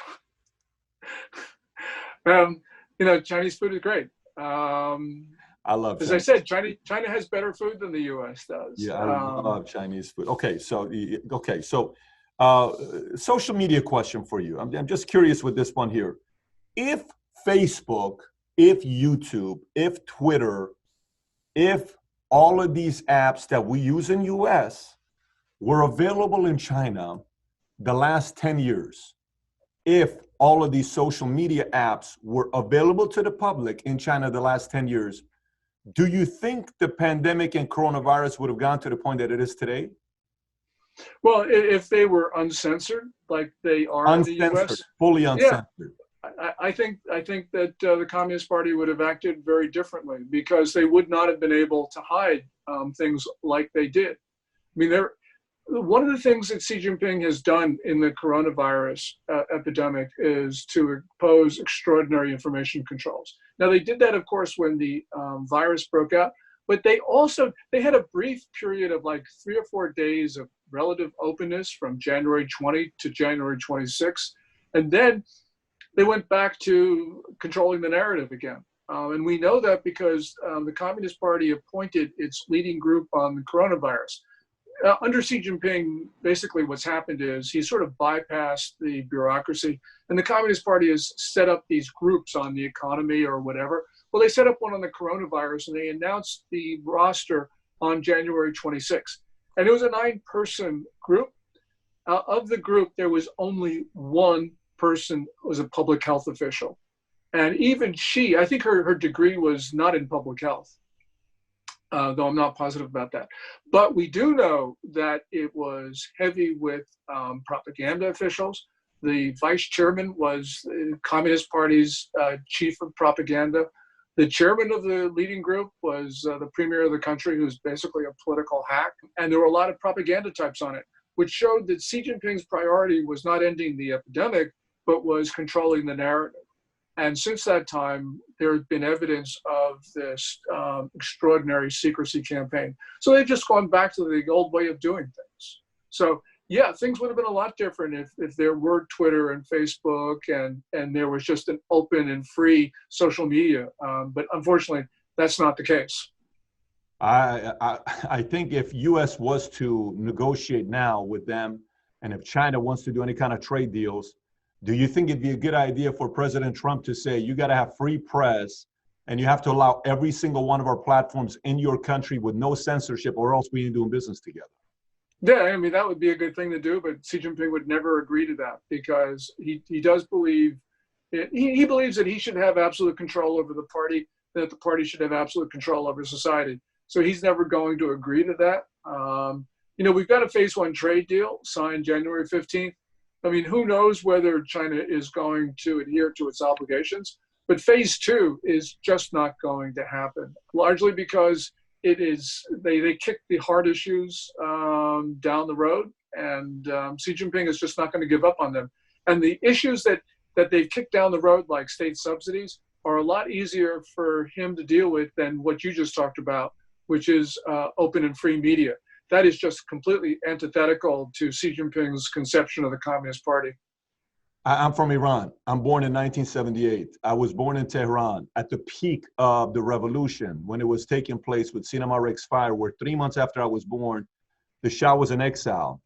time. Chinese food is great. I love As Chinese. I said, China has better food than the US does. Yeah, I love Chinese food. Okay, so social media question for you. I'm just curious with this one here. If Facebook, if YouTube, if Twitter, if all of these apps that we use in US were available in China the last 10 years, if all of these social media apps were available to the public in China the last 10 years, do you think the pandemic and coronavirus would have gone to the point that it is today? Well, if they were uncensored, like they are in the US. Fully uncensored. Yeah, I think that the Communist Party would have acted very differently because they would not have been able to hide things like they did. I mean, one of the things that Xi Jinping has done in the coronavirus epidemic is to impose extraordinary information controls. Now, they did that, of course, when the virus broke out, but they had a brief period of like 3 or 4 days of relative openness from January 20 to January 26. And then they went back to controlling the narrative again. And we know that because the Communist Party appointed its leading group on the coronavirus. Under Xi Jinping, basically what's happened is he sort of bypassed the bureaucracy, and the Communist Party has set up these groups on the economy or whatever. Well, they set up one on the coronavirus, and they announced the roster on January 26th. And it was a 9-person group. Of the group, there was only one person who was a public health official. And even she, I think her degree was not in public health. Though I'm not positive about that. But we do know that it was heavy with propaganda officials. The vice chairman was the Communist Party's chief of propaganda. The chairman of the leading group was the premier of the country, who's basically a political hack. And there were a lot of propaganda types on it, which showed that Xi Jinping's priority was not ending the epidemic, but was controlling the narrative. And since that time, there has been evidence of this extraordinary secrecy campaign. So they've just gone back to the old way of doing things. So yeah, things would have been a lot different if there were Twitter and Facebook and there was just an open and free social media. But unfortunately, that's not the case. I think if U.S. was to negotiate now with them, and if China wants to do any kind of trade deals, do you think it'd be a good idea for President Trump to say, you got to have free press and you have to allow every single one of our platforms in your country with no censorship, or else we ain't doing business together? Yeah, I mean, that would be a good thing to do, but Xi Jinping would never agree to that because he does believe, he believes that he should have absolute control over the party, that the party should have absolute control over society. So he's never going to agree to that. We've got a phase 1 trade deal signed January 15th. I mean, who knows whether China is going to adhere to its obligations, but phase 2 is just not going to happen, largely because they kick the hard issues down the road, and Xi Jinping is just not going to give up on them. And the issues that they've kicked down the road, like state subsidies, are a lot easier for him to deal with than what you just talked about, which is open and free media. That is just completely antithetical to Xi Jinping's conception of the Communist Party. I'm from Iran. I'm born in 1978. I was born in Tehran at the peak of the revolution when it was taking place with Cinema Rex Fire, where 3 months after I was born, the Shah was in exile.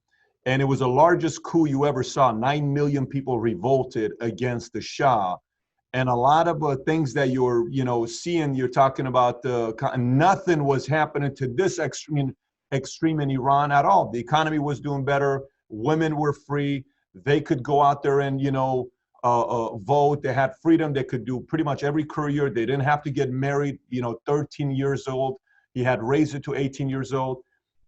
And it was the largest coup you ever saw. 9 million people revolted against the Shah. And a lot of things that you're seeing, you're talking about, nothing was happening to this extreme in Iran at all. The economy was doing better. Women were free. They could go out there and, vote. They had freedom. They could do pretty much every career. They didn't have to get married, 13 years old. He had raised it to 18 years old.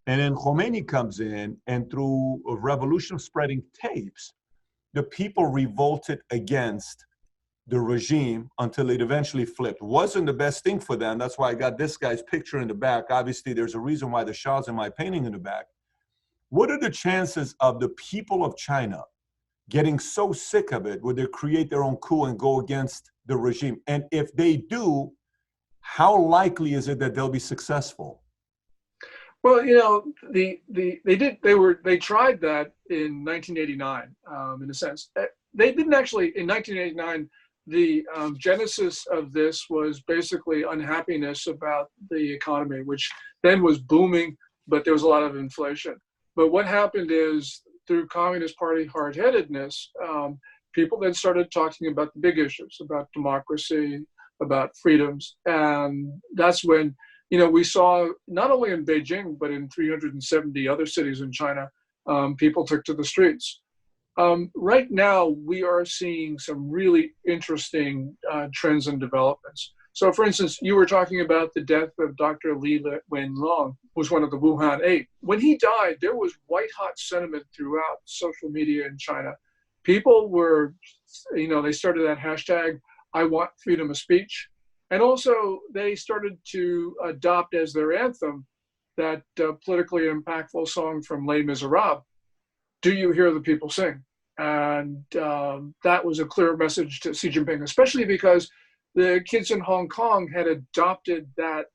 And then Khomeini comes in, and through a revolution of spreading tapes, the people revolted against the regime until it eventually flipped. Wasn't the best thing for them. That's why I got this guy's picture in the back. Obviously, there's a reason why the Shah's in my painting in the back. What are the chances of the people of China getting so sick of it, would they create their own coup and go against the regime? And if they do, how likely is it that they'll be successful? Well, they tried that in 1989, in a sense. They didn't actually, in 1989, the genesis of this was basically unhappiness about the economy, which then was booming, but there was a lot of inflation. But what happened is, through Communist Party hard-headedness, people then started talking about the big issues, about democracy, about freedoms. And that's when, we saw, not only in Beijing, but in 370 other cities in China, people took to the streets. Right now, we are seeing some really interesting trends and developments. So, for instance, you were talking about the death of Dr. Li Wenlong, who was one of the Wuhan 8. When he died, there was white-hot sentiment throughout social media in China. People were they started that hashtag, I want freedom of speech. And also they started to adopt as their anthem that politically impactful song from Les Miserables, Do You Hear the People Sing? And that was a clear message to Xi Jinping, especially because the kids in Hong Kong had adopted that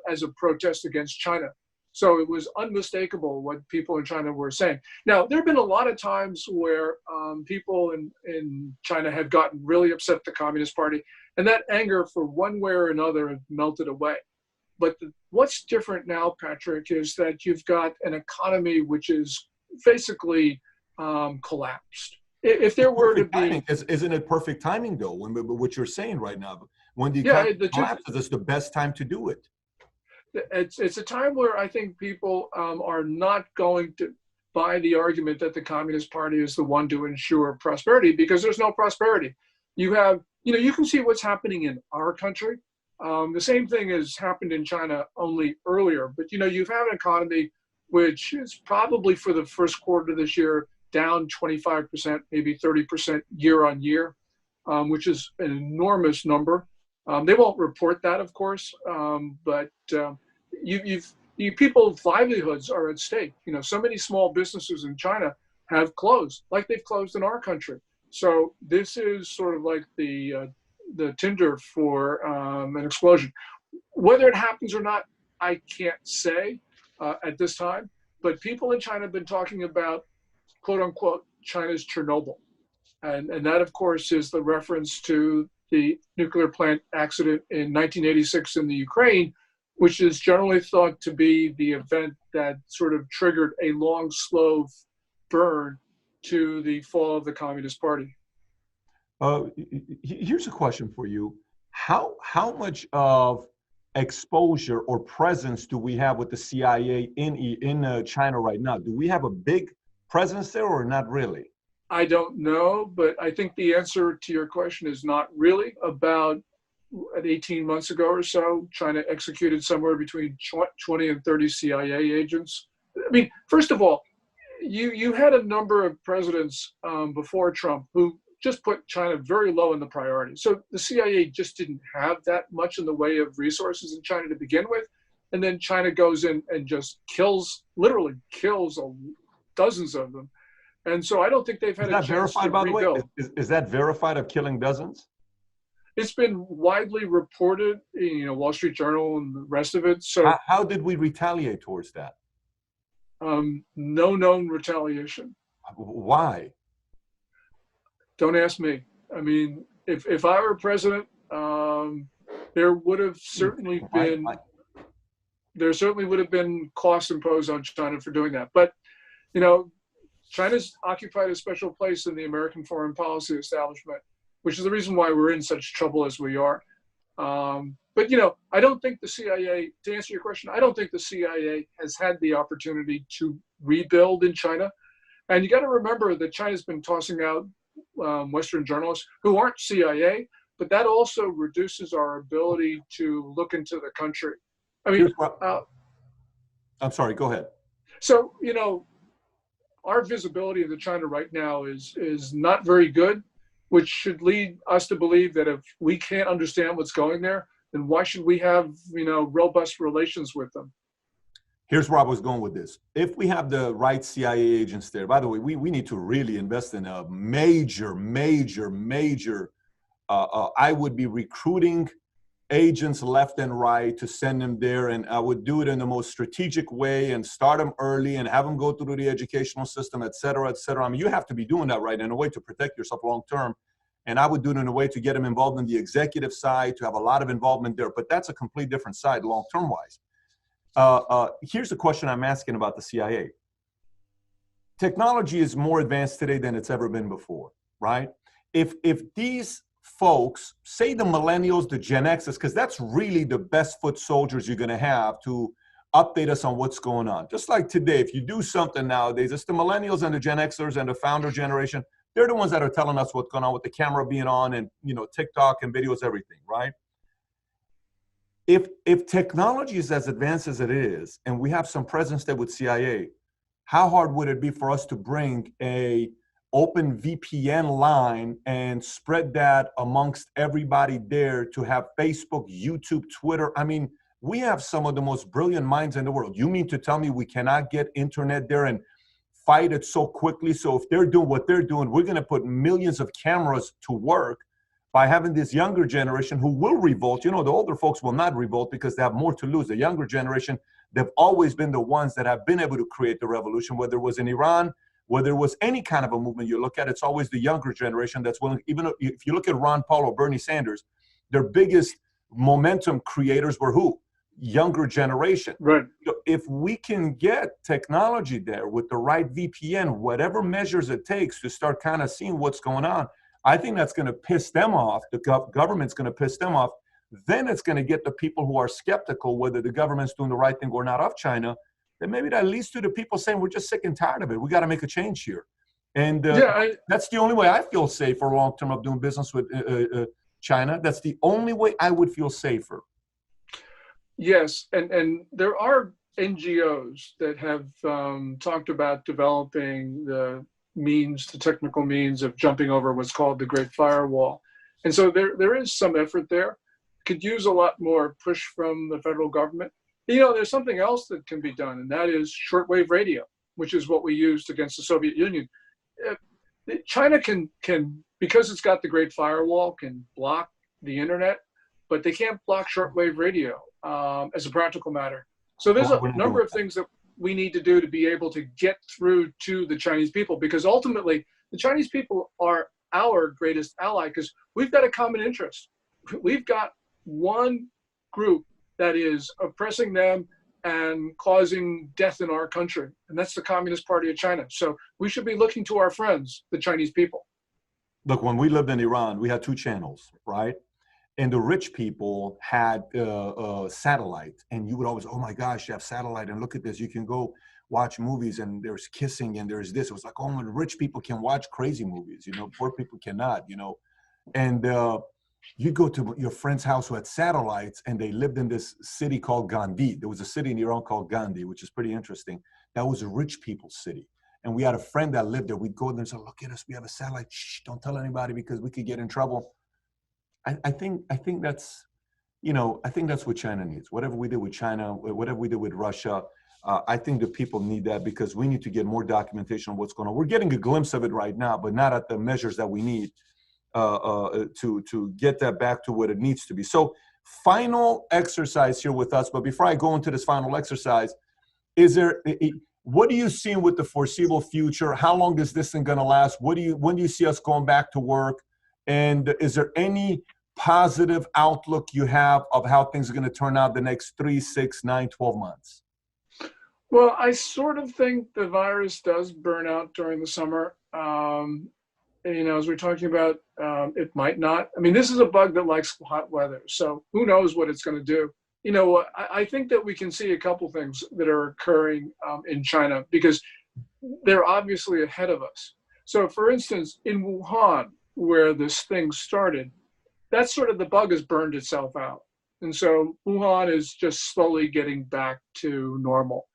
as a protest against China. So it was unmistakable what people in China were saying. Now, there have been a lot of times where people in China have gotten really upset at the Communist Party, and that anger for one way or another has melted away. But what's different now, Patrick, is that you've got an economy which is basically collapsed. If there were to be, isn't it perfect timing though? What you're saying right now, when the economy collapses, it's the best time to do it. It's a time where I think people are not going to buy the argument that the Communist Party is the one to ensure prosperity, because there's no prosperity. You have, you can see what's happening in our country. The same thing has happened in China, only earlier. But you have an economy which is probably for the first quarter of this year down 25%, maybe 30% year on year, which is an enormous number. They won't report that, of course, but people's livelihoods are at stake. So many small businesses in China have closed, like they've closed in our country. So this is sort of like the tinder for an explosion. Whether it happens or not, I can't say at this time. But people in China have been talking about, quote unquote, China's Chernobyl. And that, of course, is the reference to the nuclear plant accident in 1986 in the Ukraine, which is generally thought to be the event that sort of triggered a long, slow burn to the fall of the Communist Party. Here's a question for you. How much of exposure or presence do we have with the CIA in China right now? Do we have a big presence there or not really? I don't know, but I think the answer to your question is not really. About 18 months ago or so, China executed somewhere between 20 and 30 CIA agents. I mean, first of all, you had a number of presidents before Trump who just put China very low in the priority. So the CIA just didn't have that much in the way of resources in China to begin with. And then China goes in and just literally kills dozens of them. And so I don't think they've had a chance to rebuild. Is that verified, by the way? Is that verified of killing dozens? It's been widely reported, Wall Street Journal and the rest of it. So how did we retaliate towards that? No known retaliation. Why? Don't ask me. I mean, if I were president, there would have certainly been costs imposed on China for doing that. But China's occupied a special place in the American foreign policy establishment, which is the reason why we're in such trouble as we are. But I don't think the CIA, to answer your question, I don't think the CIA has had the opportunity to rebuild in China. And you got to remember that China's been tossing out Western journalists who aren't CIA, but that also reduces our ability to look into the country. I mean, I'm sorry, go ahead. So, our visibility into China right now is not very good, which should lead us to believe that if we can't understand what's going there, then why should we have, robust relations with them? Here's where I was going with this. If we have the right CIA agents there, by the way, we need to really invest in a major, I would be recruiting agents left and right to send them there, and I would do it in the most strategic way and start them early and have them go through the educational system, et cetera, et cetera. I mean, you have to be doing that right in a way to protect yourself long term. And I would do it in a way to get them involved in the executive side, to have a lot of involvement there. But that's a complete different side long term wise. Here's the question I'm asking about the CIA. Technology is more advanced today than it's ever been before, right? If these folks, say the millennials, the Gen Xers, because that's really the best foot soldiers you're going to have to update us on what's going on. Just like today, if you do something nowadays, it's the millennials and the Gen Xers and the founder generation. They're the ones that are telling us what's going on with the camera being on and, TikTok and videos, everything, right? If technology is as advanced as it is, and we have some presence there with CIA, how hard would it be for us to bring a open VPN line and spread that amongst everybody there to have Facebook, YouTube, Twitter. I mean, we have some of the most brilliant minds in the world. You mean to tell me we cannot get internet there and fight it so quickly? So if they're doing what they're doing, we're going to put millions of cameras to work by having this younger generation who will revolt. You know, the older folks will not revolt because they have more to lose. The younger generation, they've always been the ones that have been able to create the revolution, whether it was in Iran, whether it was any kind of a movement you look at. It's always the younger generation that's willing. Even if you look at Ron Paul or Bernie Sanders, their biggest momentum creators were who? Younger generation. Right. So if we can get technology there with the right VPN, whatever measures it takes to start kind of seeing what's going on, I think that's going to piss them off. The government's going to piss them off. Then it's going to get the people who are skeptical whether the government's doing the right thing or not of China. Then maybe that leads to the people saying, we're just sick and tired of it. We got to make a change here. And that's the only way I feel safer long-term of doing business with China. That's the only way I would feel safer. Yes, and there are NGOs that have talked about developing the technical means of jumping over what's called the Great Firewall. And so there is some effort there. Could use a lot more push from the federal government. You know, there's something else that can be done, and that is shortwave radio, which is what we used against the Soviet Union. China can, because it's got the Great Firewall, can block the internet, but they can't block shortwave radio as a practical matter. So there's a number of things that we need to do to be able to get through to the Chinese people, because ultimately the Chinese people are our greatest ally because we've got a common interest. We've got one group that is oppressing them and causing death in our country, and that's the Communist Party of China. So we should be looking to our friends, the Chinese people. Look, when we lived in Iran, we had 2 channels, right? And the rich people had satellite, and you would always, oh my gosh, you have satellite, and look at this, you can go watch movies, and there's kissing, and there's this. It was like, oh, when rich people can watch crazy movies, you know, poor people cannot, you know. And you go to your friend's house who had satellites, and they lived in this city called Gandhi. There was a city in Iran called Gandhi, which is pretty interesting. That was a rich people's city. And we had a friend that lived there. We'd go there and say, look at us, we have a satellite. Shh, don't tell anybody because we could get in trouble. I think that's, you know, I think that's what China needs. Whatever we did with China, whatever we did with Russia, I think the people need that because we need to get more documentation on what's going on. We're getting a glimpse of it right now, but not at the measures that we need to get that back to what it needs to be. So final exercise here with us. But before I go into this final exercise, what do you see with the foreseeable future? How long is this thing going to last? When do you see us going back to work? And is there any positive outlook you have of how things are going to turn out the next 3, 6, 9, 12 months? Well, I sort of think the virus does burn out during the summer. You know, as we're talking about, it might not. I mean, this is a bug that likes hot weather, so who knows what it's going to do. You know, I think that we can see a couple things that are occurring in China because they're obviously ahead of us. So, for instance, in Wuhan, where this thing started, that's sort of the bug has burned itself out. And so Wuhan is just slowly getting back to normal.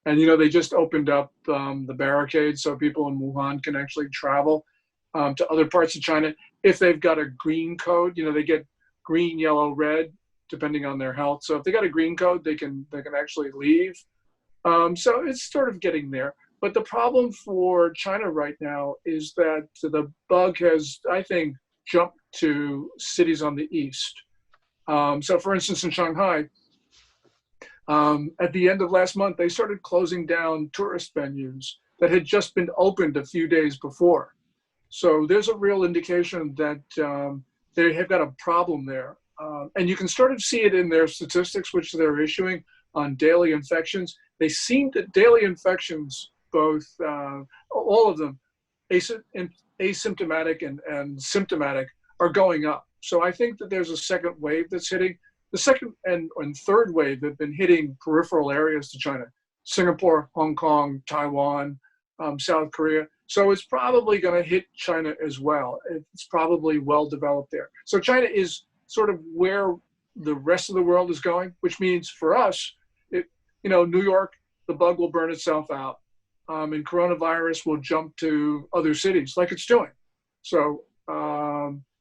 And, you know, they just opened up the barricades so people in Wuhan can actually travel to other parts of China. If they've got a green code, you know, they get green, yellow, red, depending on their health. So if they got a green code, they can actually leave. So it's sort of getting there. But the problem for China right now is that the bug has, I think, jumped to cities on the east. So for instance, in Shanghai, at the end of last month, they started closing down tourist venues that had just been opened a few days before. So there's a real indication that they have got a problem there. And you can sort of see it in their statistics, which they're issuing on daily infections. They seem that daily infections, both, all of them, asymptomatic and symptomatic, are going up. So I think that there's a second wave that's hitting. The second and third wave have been hitting peripheral areas to China: Singapore, Hong Kong, Taiwan, South Korea. So it's probably going to hit China as well. It's probably well developed there. So China is sort of where the rest of the world is going, which means for us, New York, the bug will burn itself out. and coronavirus will jump to other cities like it's doing. So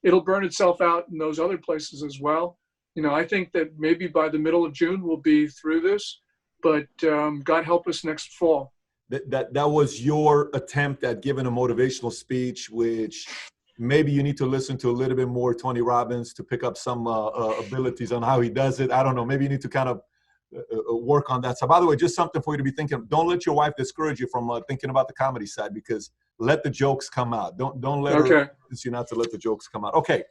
it'll burn itself out in those other places as well. I think that maybe by the middle of June we'll be through this, but God help us next fall. That was your attempt at giving a motivational speech, which maybe you need to listen to a little bit more Tony Robbins to pick up some abilities on how he does it. I don't know. Maybe you need to kind of work on that. So, by the way, just something for you to be thinking of. Don't let your wife discourage you from thinking about the comedy side, because let the jokes come out. Don't let her convince you not to let the jokes come out. Okay,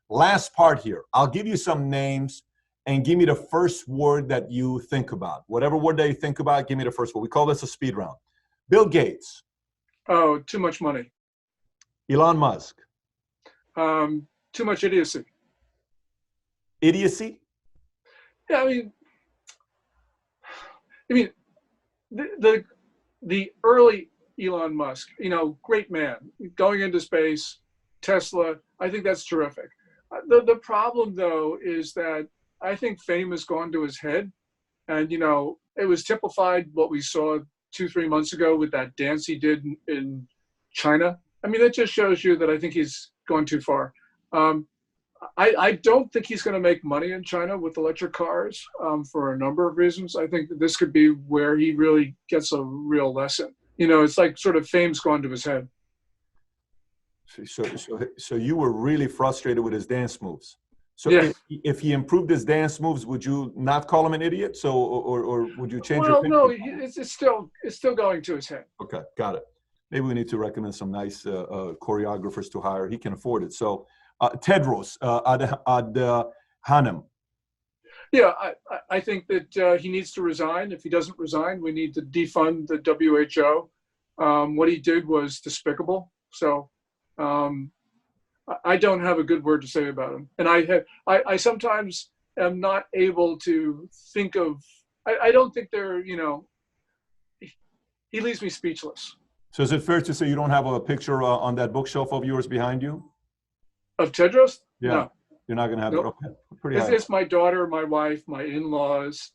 last part here. I'll give you some names and give me the first word that you think about. Whatever word that you think about, give me the first word. We call this a speed round. Bill Gates. Oh, too much money. Elon Musk. Too much idiocy. Idiocy? Yeah, I mean, the early Elon Musk, great man, going into space, Tesla. I think that's terrific. The problem, though, is that I think fame has gone to his head, and it was typified what we saw 2-3 months ago with that dance he did in China. I mean, that just shows you that I think he's gone too far. I don't think he's going to make money in China with electric cars for a number of reasons. I think that this could be where he really gets a real lesson. It's like sort of fame's gone to his head. So you were really frustrated with his dance moves. So yeah. if he improved his dance moves, would you not call him an idiot? So or would you change your opinion? Well, no, it's still going to his head. Okay, got it. Maybe we need to recommend some nice choreographers to hire. He can afford it. So Tedros Adhanom. Yeah, I think that he needs to resign. If he doesn't resign, we need to defund the WHO. What he did was despicable. So I don't have a good word to say about him. And I sometimes am not able to think of, I don't think he leaves me speechless. So is it fair to say you don't have a picture on that bookshelf of yours behind you? Of Tedros? Yeah. No. You're not going to have Nope. it? Okay. Pretty high. It's my daughter, my wife, my in-laws,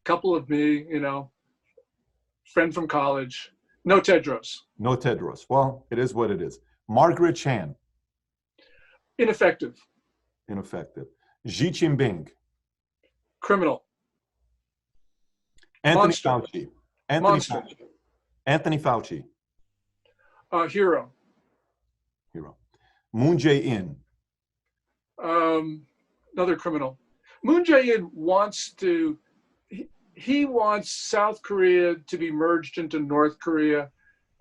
couple of me, friend from college. No Tedros. No Tedros. Well, it is what it is. Margaret Chan. Ineffective. Xi Jinping. Criminal. Anthony Monster. Fauci. Monster. Anthony Fauci. Hero. Moon Jae-in. Another criminal. Moon Jae-in wants he wants South Korea to be merged into North Korea,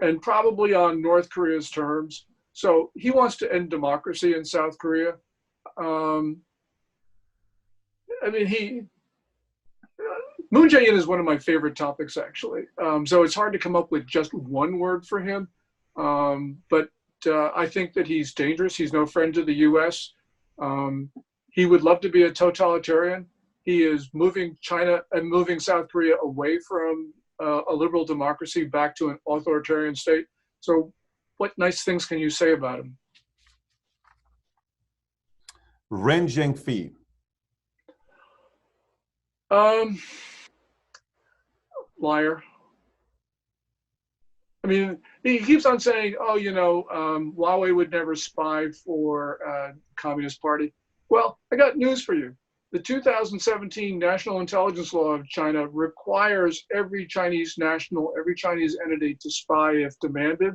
and probably on North Korea's terms. So he wants to end democracy in South Korea. Moon Jae-in is one of my favorite topics, actually. So it's hard to come up with just one word for him. But I think that he's dangerous. He's no friend to the U.S. He would love to be a totalitarian. He is moving China and moving South Korea away from a liberal democracy back to an authoritarian state. So what nice things can you say about him? Ren Zhengfi. Liar. I mean, he keeps on saying, Huawei would never spy for Communist Party. Well, I got news for you. The 2017 National Intelligence Law of China requires every Chinese national, every Chinese entity to spy if demanded.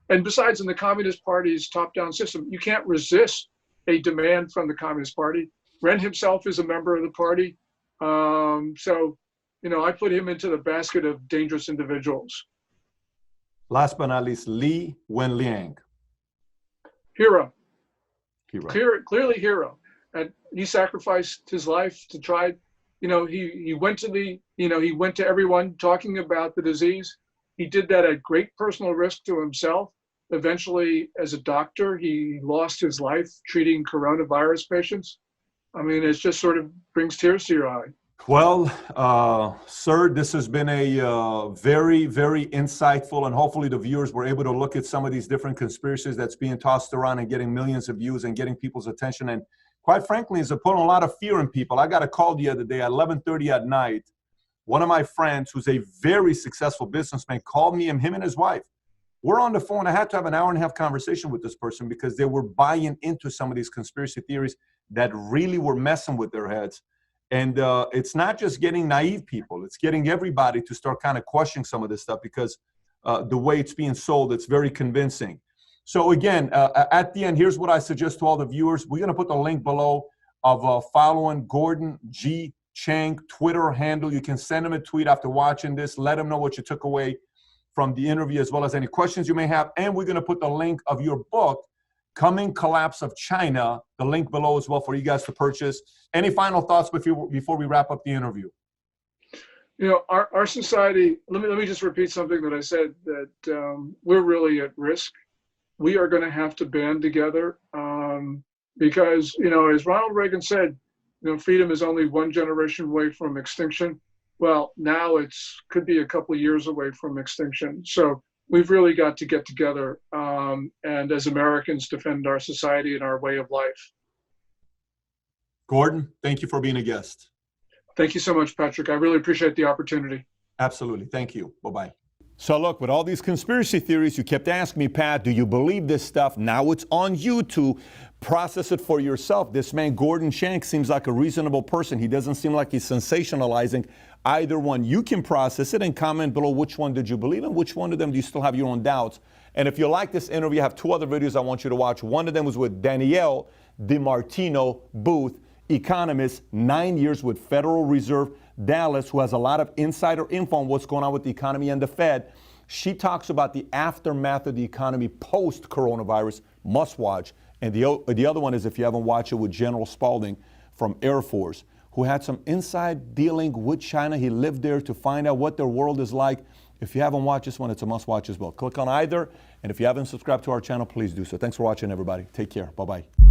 And besides, in the Communist Party's top-down system, you can't resist a demand from the Communist Party. Ren himself is a member of the party. I put him into the basket of dangerous individuals. Last but not least, Li Wenliang. Hero. Clearly hero. And he sacrificed his life to try, he went to everyone talking about the disease. He did that at great personal risk to himself. Eventually, as a doctor, he lost his life treating coronavirus patients. I mean, it just sort of brings tears to your eye. Well, sir, this has been a very, very insightful, and hopefully the viewers were able to look at some of these different conspiracies that's being tossed around and getting millions of views and getting people's attention. And quite frankly, it's putting a lot of fear in people. I got a call the other day at 11:30 at night One of my friends, who's a very successful businessman, called me, and him and his wife. We're on the phone. I had to have an hour and a half conversation with this person because they were buying into some of these conspiracy theories that really were messing with their heads. And it's not just getting naive people. It's getting everybody to start kind of questioning some of this stuff because the way it's being sold, it's very convincing. So again, at the end, here's what I suggest to all the viewers. We're going to put the link below of following Gordon G. Chang Twitter handle. You can send him a tweet after watching this. Let him know what you took away from the interview, as well as any questions you may have. And we're going to put the link of your book, Coming Collapse of China, the link below as well for you guys to purchase. Any final thoughts before we wrap up the interview? You know, our society, let me just repeat something that I said, that we're really at risk. We are going to have to band together because, you know, as Ronald Reagan said, you know, freedom is only one generation away from extinction. Well, now could be a couple of years away from extinction. So we've really got to get together and as Americans defend our society and our way of life. Gordon, thank you for being a guest. Thank you so much, Patrick. I really appreciate the opportunity. Absolutely. Thank you. Bye-bye. So look, with all these conspiracy theories, you kept asking me, Pat, do you believe this stuff? Now it's on you to process it for yourself. This man, Gordon Chang, seems like a reasonable person. He doesn't seem like he's sensationalizing either one. You can process it and comment below which one did you believe in, which one of them do you still have your own doubts. And if you like this interview, I have two other videos I want you to watch. One of them was with Danielle DiMartino Booth, economist, 9 years with Federal Reserve Dallas, who has a lot of insider info on what's going on with the economy and the Fed. She talks about the aftermath of the economy post-coronavirus, must watch. And the other one is, if you haven't watched it, with General Spalding from Air Force, who had some inside dealing with China. He lived there to find out what their world is like. If you haven't watched this one, it's a must watch as well. Click on either. And if you haven't subscribed to our channel, please do so. Thanks for watching, everybody. Take care. Bye-bye.